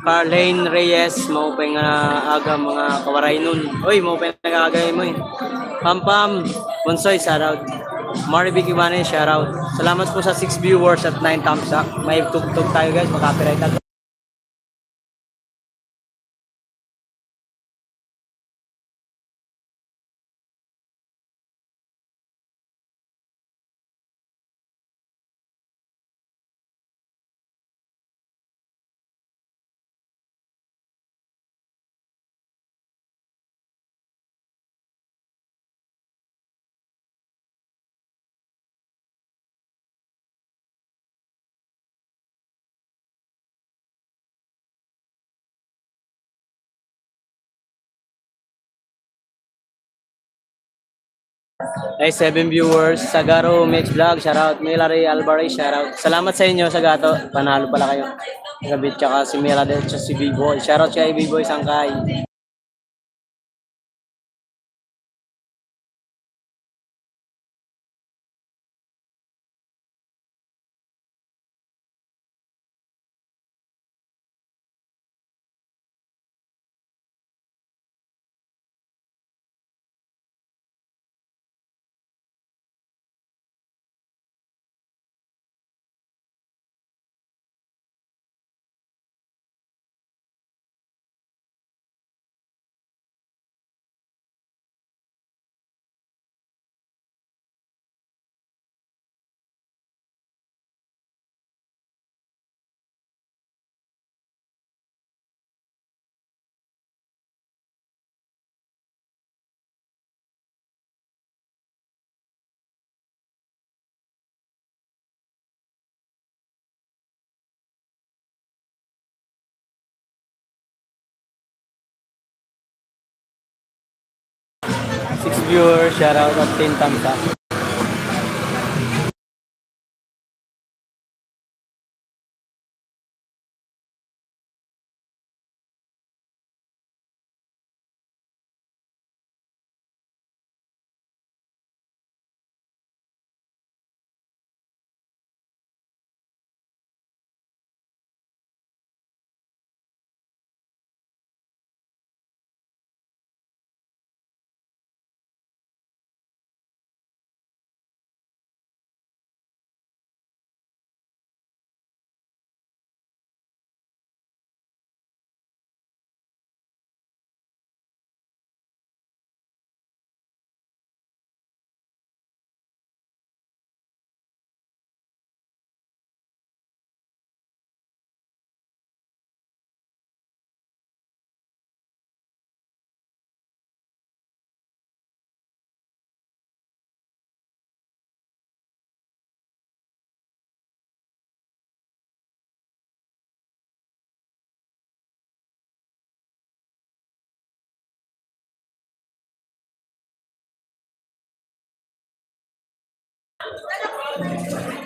Carlene Reyes, maupay nga aga mga kawaray nun. Uy, maupay nag-agay mo eh. Pam, Bonsoy, shoutout. Maribig Ibanez, shoutout. Salamat po sa 6 viewers at 9 thumbs up. May tugtog tayo guys, makapiright agad. Ay, 7 viewers. Sagaro Mix Vlog, shoutout. Milary Alvarez, shoutout. Salamat sa inyo, Sagato. Panalo pala kayo. Gabit, tsaka si Mila din, tsaka si B-Boy. Shoutout kay B-Boy Sangkay. Six viewers, shoutout at 10 thumbs up.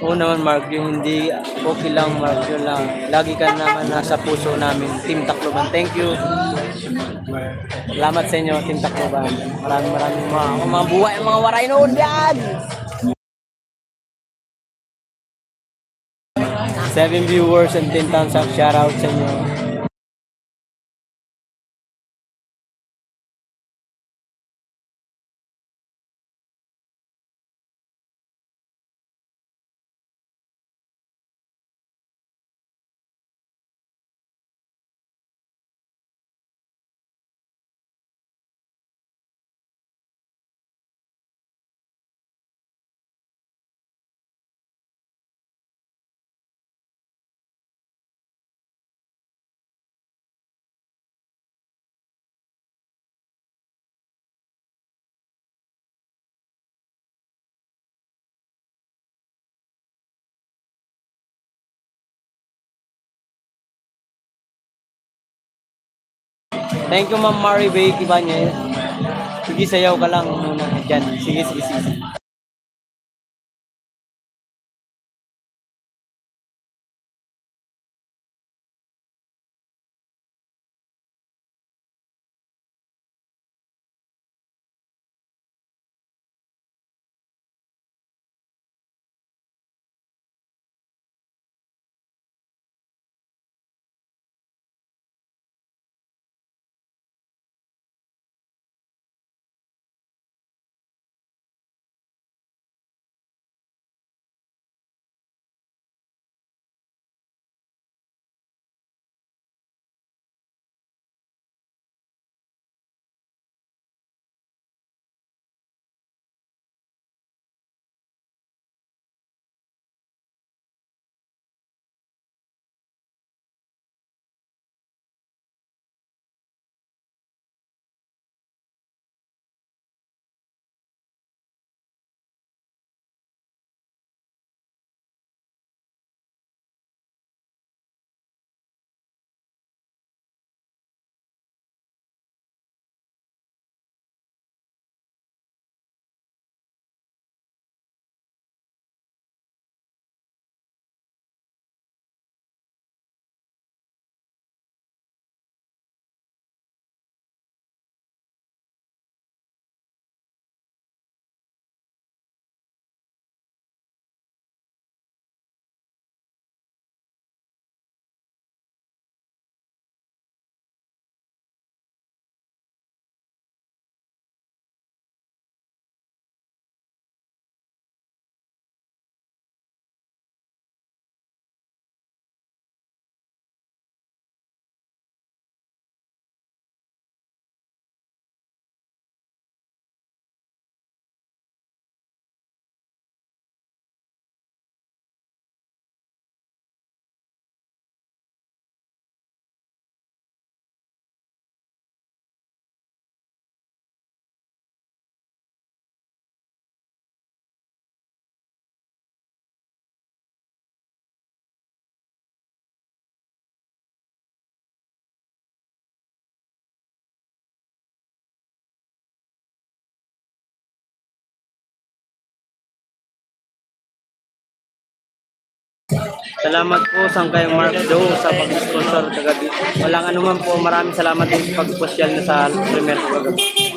Oo naman Mark, yung hindi okay lang Mark, yun lang. Lagi ka naman nasa puso namin, Team Tacloban. Thank you. Salamat sa inyo, Team Tacloban. Maraming mga buhay, mga waray noon yan! 7 viewers and 10 thumbs up, shoutout sa inyo. Thank you Ma'am Maribel Ibanez. Sige, sayaw ka lang muna dyan. Sige. Salamat po Sangkay Mark Joe sa pag-sponsor kagabi. Walang anuman po, maraming salamat din sa pag-special na sa premier ko kagabi.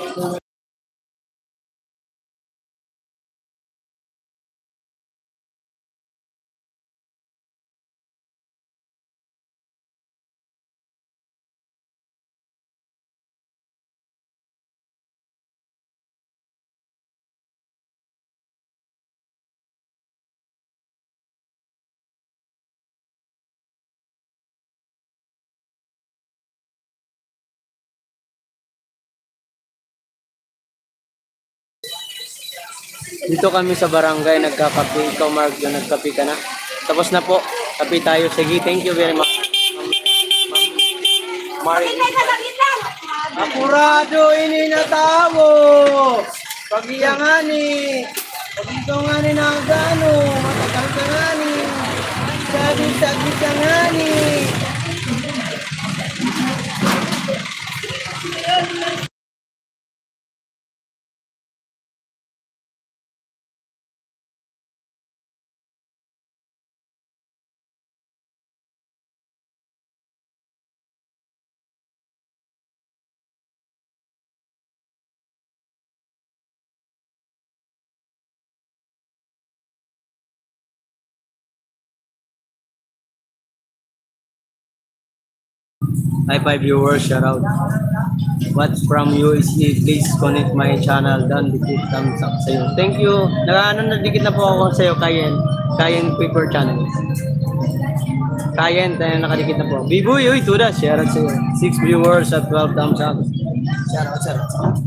Dito kami sa barangay nagkakape. Ikaw Mark, yung nagkape ka na. Tapos na po. Kape tayo. Sige, thank you very much. Mari. Apurado ini na tao. Pagiyangani. Pagitongani na gano. Matatangkangani. Sabi-sabi-sangani. Hi 5 viewers, shout out. What's from USC? Please connect my channel. Dan dikit thumbs up sa'yo. Thank you. Na dikit na po ako sa'yo, Kayen. Kayen Paper Channel. Kayen, tayo nakadikit na po. Biboy, uy, tuda. Shout out sa'yo. 6 viewers at 12 thumbs up. Shout out.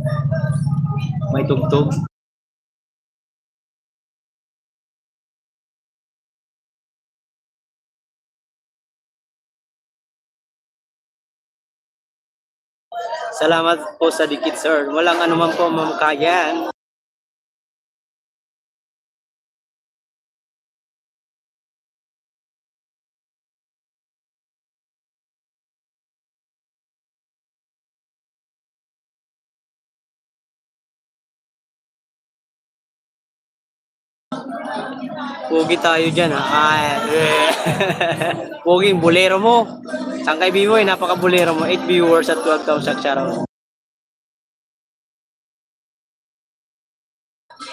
May tugtog. Salamat po sa dikit, sir. Walang anuman po, Ma'am Kayan. Pugi tayo dyan, ha? Pugi, bolero mo. Sangkay Biboy, napaka-bolero mo. 8 viewers at 12,000 shoutout.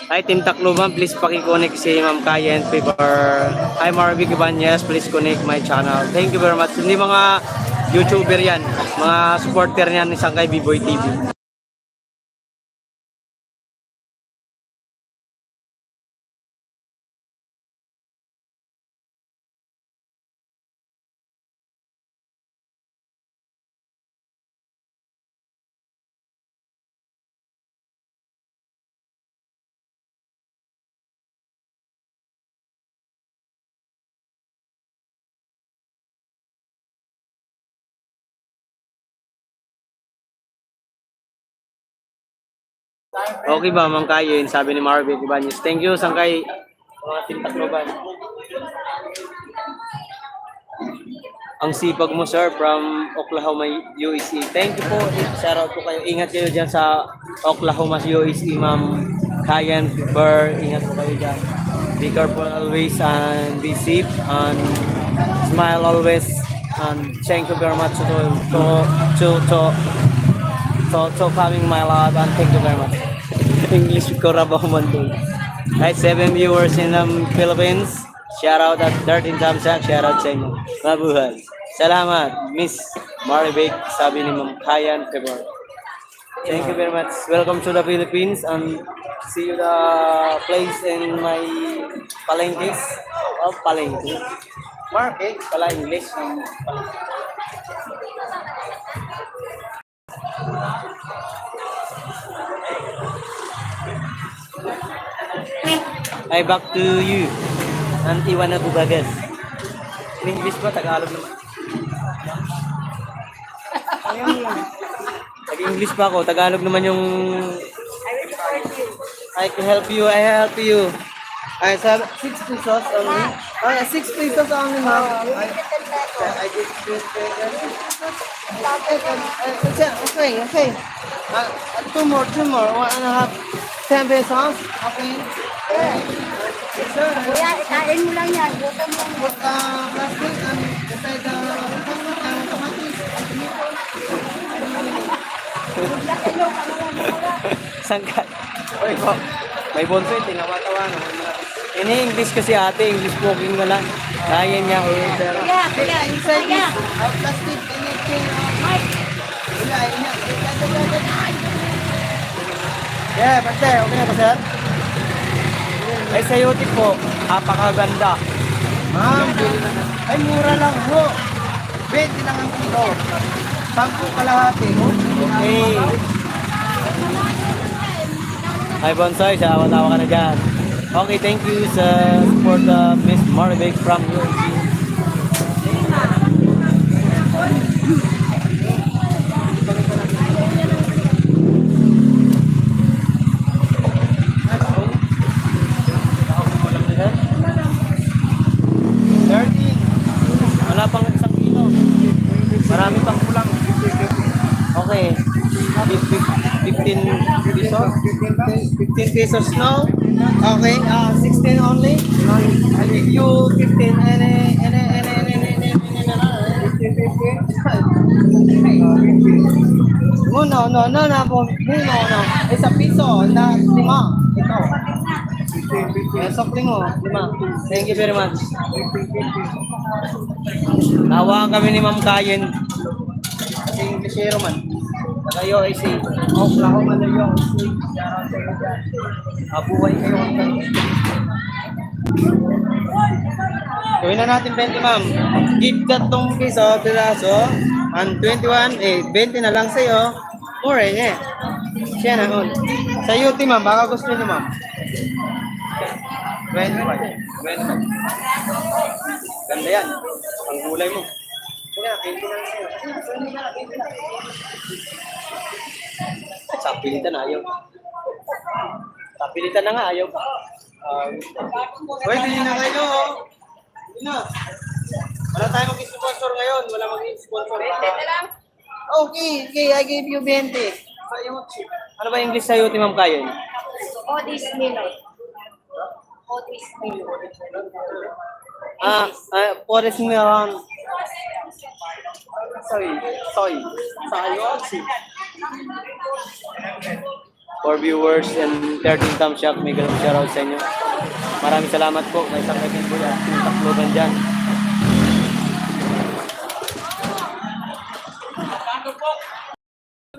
Hi, Team Tacloban, please paki-connect si Ma'am Kayen Paper. Hi, Marvic Ibanez, please connect my channel. Thank you very much. Hindi mga YouTuber yan, mga supporter yan ni Sangkay Biboy TV. Okay ba, Ma'am Kayen? Sabi ni Marvic Ibanez. Thank you, Sangkay. Mga Team Tacloban. Ang sipag mo, sir, from Oklahoma, USC. Thank you po. Shoutout po kayo. Ingat kayo dyan sa Oklahoma, USC, Ma'am Kayen Paper. Ingat po kayo dyan. Be careful always and be safe and smile always. And thank you very much to coming my love and thank you very much. English ko rabaw man doon. Right, 7 viewers in the Philippines. Shout out at 13 thumbs up. Shout out sa inyo. Mabuhay. Salamat, Miss Marvic, sabi ni Ma'am Kayan Paper. Thank you very much. Welcome to the Philippines and see you the place in my palengkes. Oh, palengke. Market, pala English. Ay, back to you. Nanti wana ko bagas. English ba? Tagalog naman. Nag-English pa ako. Tagalog naman yung... I can help you. I help you. I have 6 pesos only. Oh, 6 pesos only, ma'am. I give 6 pesos. Okay. 2 more. 1.5. 10 pesos. Okay. Kuya, ikain mo lang yan. Gutom mo. Sangkat. Oy, po. May bonsoy, tinawatawa na. Ini-English kasi ate, English speaking na lang. Kaya niya order. Kuya, kuya, kuya. Yeah, bante, okay na ba sir? Ay, sayote po, napakaganda. Ma'am, ay mura lang ho. 20 lang ang kilo. 10 kalahati ho. Okay. Hi, Bonsai, sawa-tawa ka na dyan. Okay, thank you sa support Miss Marvick from UNC. Wala pang isang kilo. Marami pang kulang. Okay. 15 pesos. 15 pesos now. Okay. 16 only. I give you 15. No. Isa piso. Na 5. Ito. Sokling mo. 5. Thank you very much. Nawaan kami ni Ma'am Kayen. Kasi Englishero man. Saka UIC. Oklahoma na UIC. Abuhay kayo. Gawin na natin 20, ma'am. Give that tong piso, piraso. And 21, 20 na lang sa'yo. More eh. Siya na, on. Sa UT, ma'am. Baka gusto niyo, ma'am. 25. Ganda yan. Ang gulay mo. Kaya, 20 na lang sa'yo. Sa pilitan ayaw. Sa pilitan na nga ayaw. Pwede nyo na kayo. Hindi na. Wala tayo mag-sponsor ngayon. Wala mag-sponsor. 20 lang. Okay, I gave you 20. Ano ba English sa'yo, Ma'am Kayen? Odis Milo. Odis Milo. Forest mo yan. Soy. For viewers and 13 thumbs up, may ganun shoutout sa inyo. Maraming salamat po. May isang second po yan. Yung takloban dyan.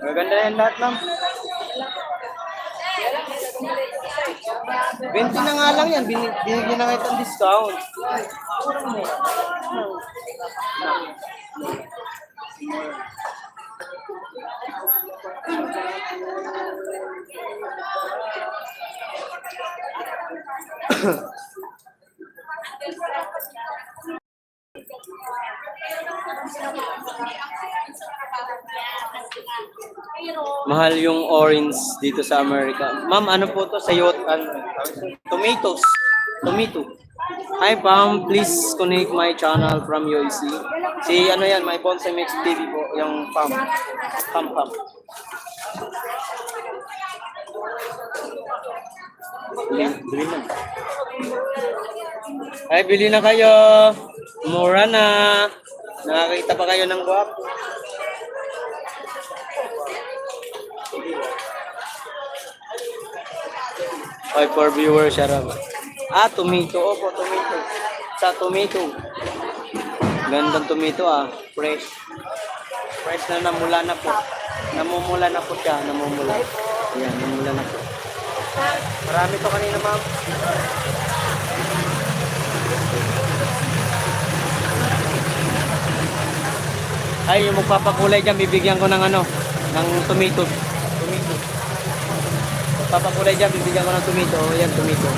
Maganda yan lahat, ma'am. 20 na nga lang yan. Binigyan na kayo ng discount. Mahal yung orange dito sa Amerika. Ma'am, ano po to? Sayot, tomatoes. Tomato. Hi, Pam. Please connect my channel from UAC. Si ano yan, my Bonsai Mix TV po. Yung Pam. Pam. Bili na. Ay, bili na kayo. Mura na. Nakakita pa kayo ng guwapo. Ay, for viewers, sarap. Tomato. Opo, tomato. Sa tomato. Gandang tomato fresh. Fresh na namula na po. Namumula na po siya. Namumula. Ayan, namumula na po. Marami to kanina, ma'am. Ay, yung magpapakulay dyan, bibigyan ko ng ng tomato. Magpapakulay dyan, bibigyan ko ng tomato. Ayan, tomato.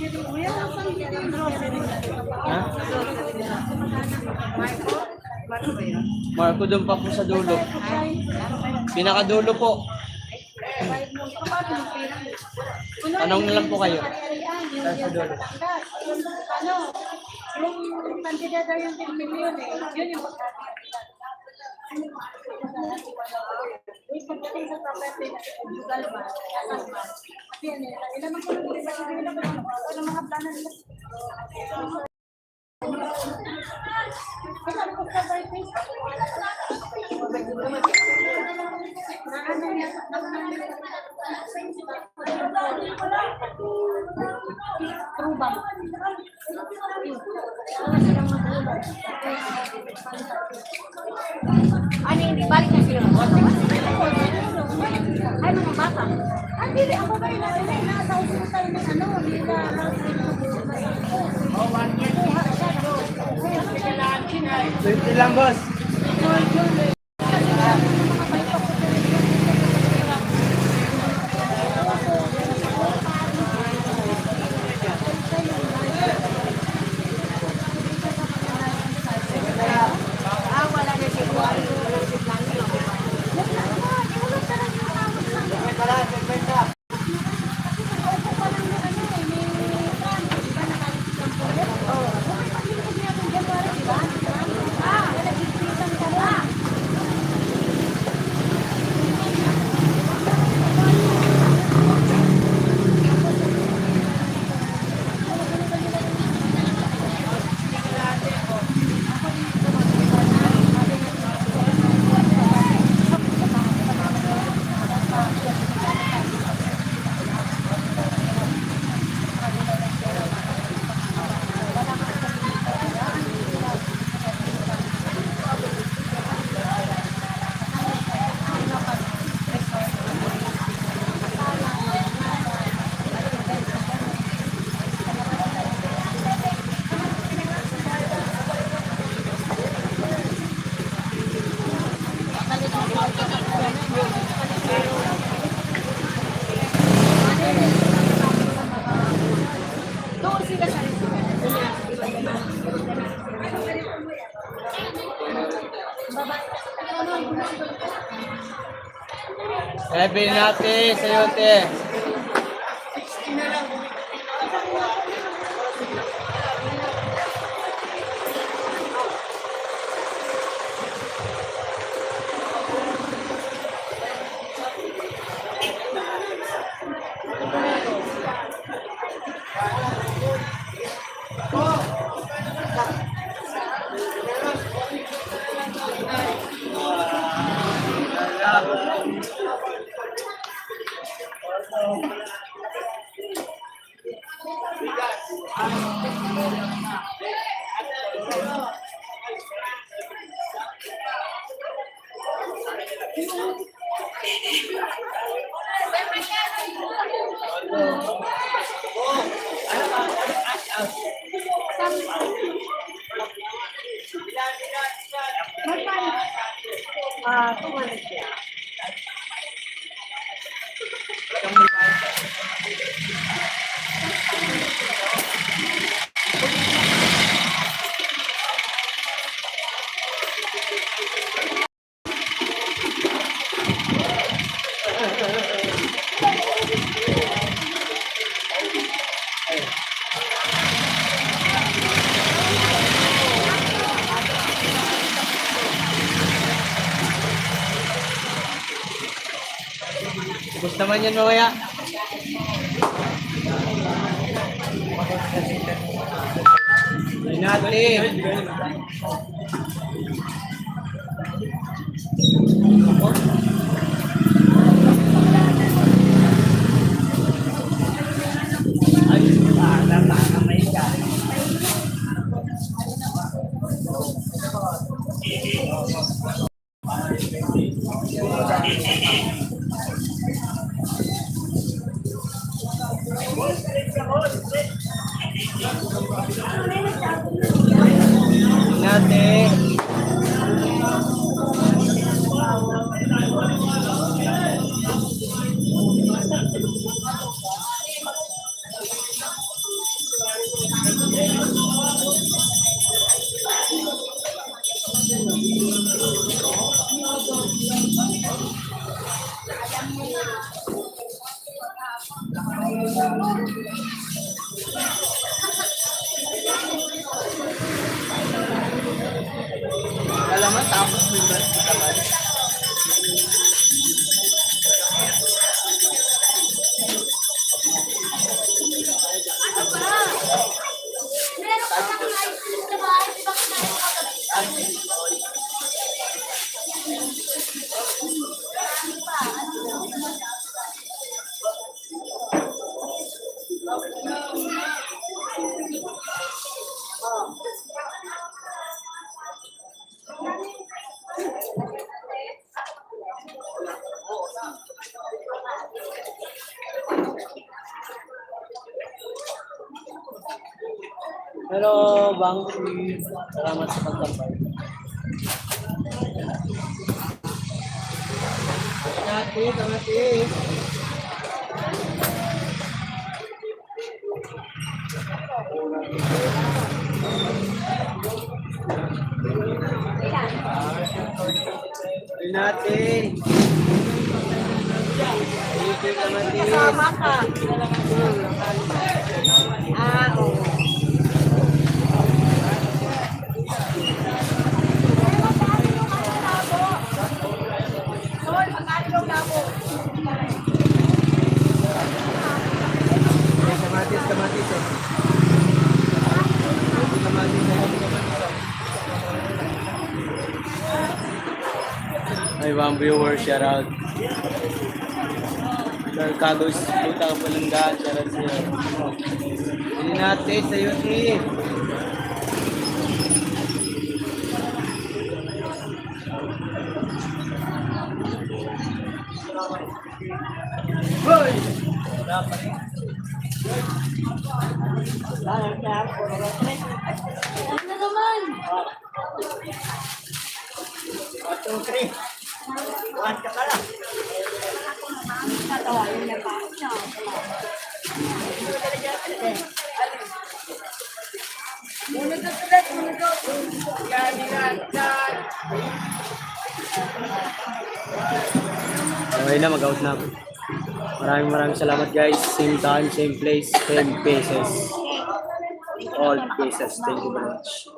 Ha? Marco, doon pa po sa dulo. Pinakadulo po. Tanong na lang po kayo. Sa dulo. Ano? Yung kantidad daw yung 10 million eh. Yun yung pagdating sa property na jugal ba? Asal ba? Yan eh. Ilan ang kulong din ba? Ilan ang mga plano nila? Kasama ko sa birthday. Trubang. Ano hindi balik na sila? Ay, mga bata. Hindi, ako ba yung nasa hospital ng ano? Hindi na Lang, boss. Sabi natin sa yote. Gusto naman yan mamaya. Natin. Natin. Pero, Bangsi, salamat sa pagtampay. Kamati. Natin. Kamati. Kasama ka. Oo. Sol, magkano yung labo? Kamatis. May mga viewers, shout out. Kagos, Lutang Palanggaan, shout out sa'yo. Hindi natin sa YouTube. Hoy! Ano naman? 1, 2, 3. Buwan ka pala. Tatawarin niya pa. Muna ka sulat, muna ka. Okay na, mag-out na ako. Maraming salamat guys. Same time, same place, same faces. All faces. Thank you very much.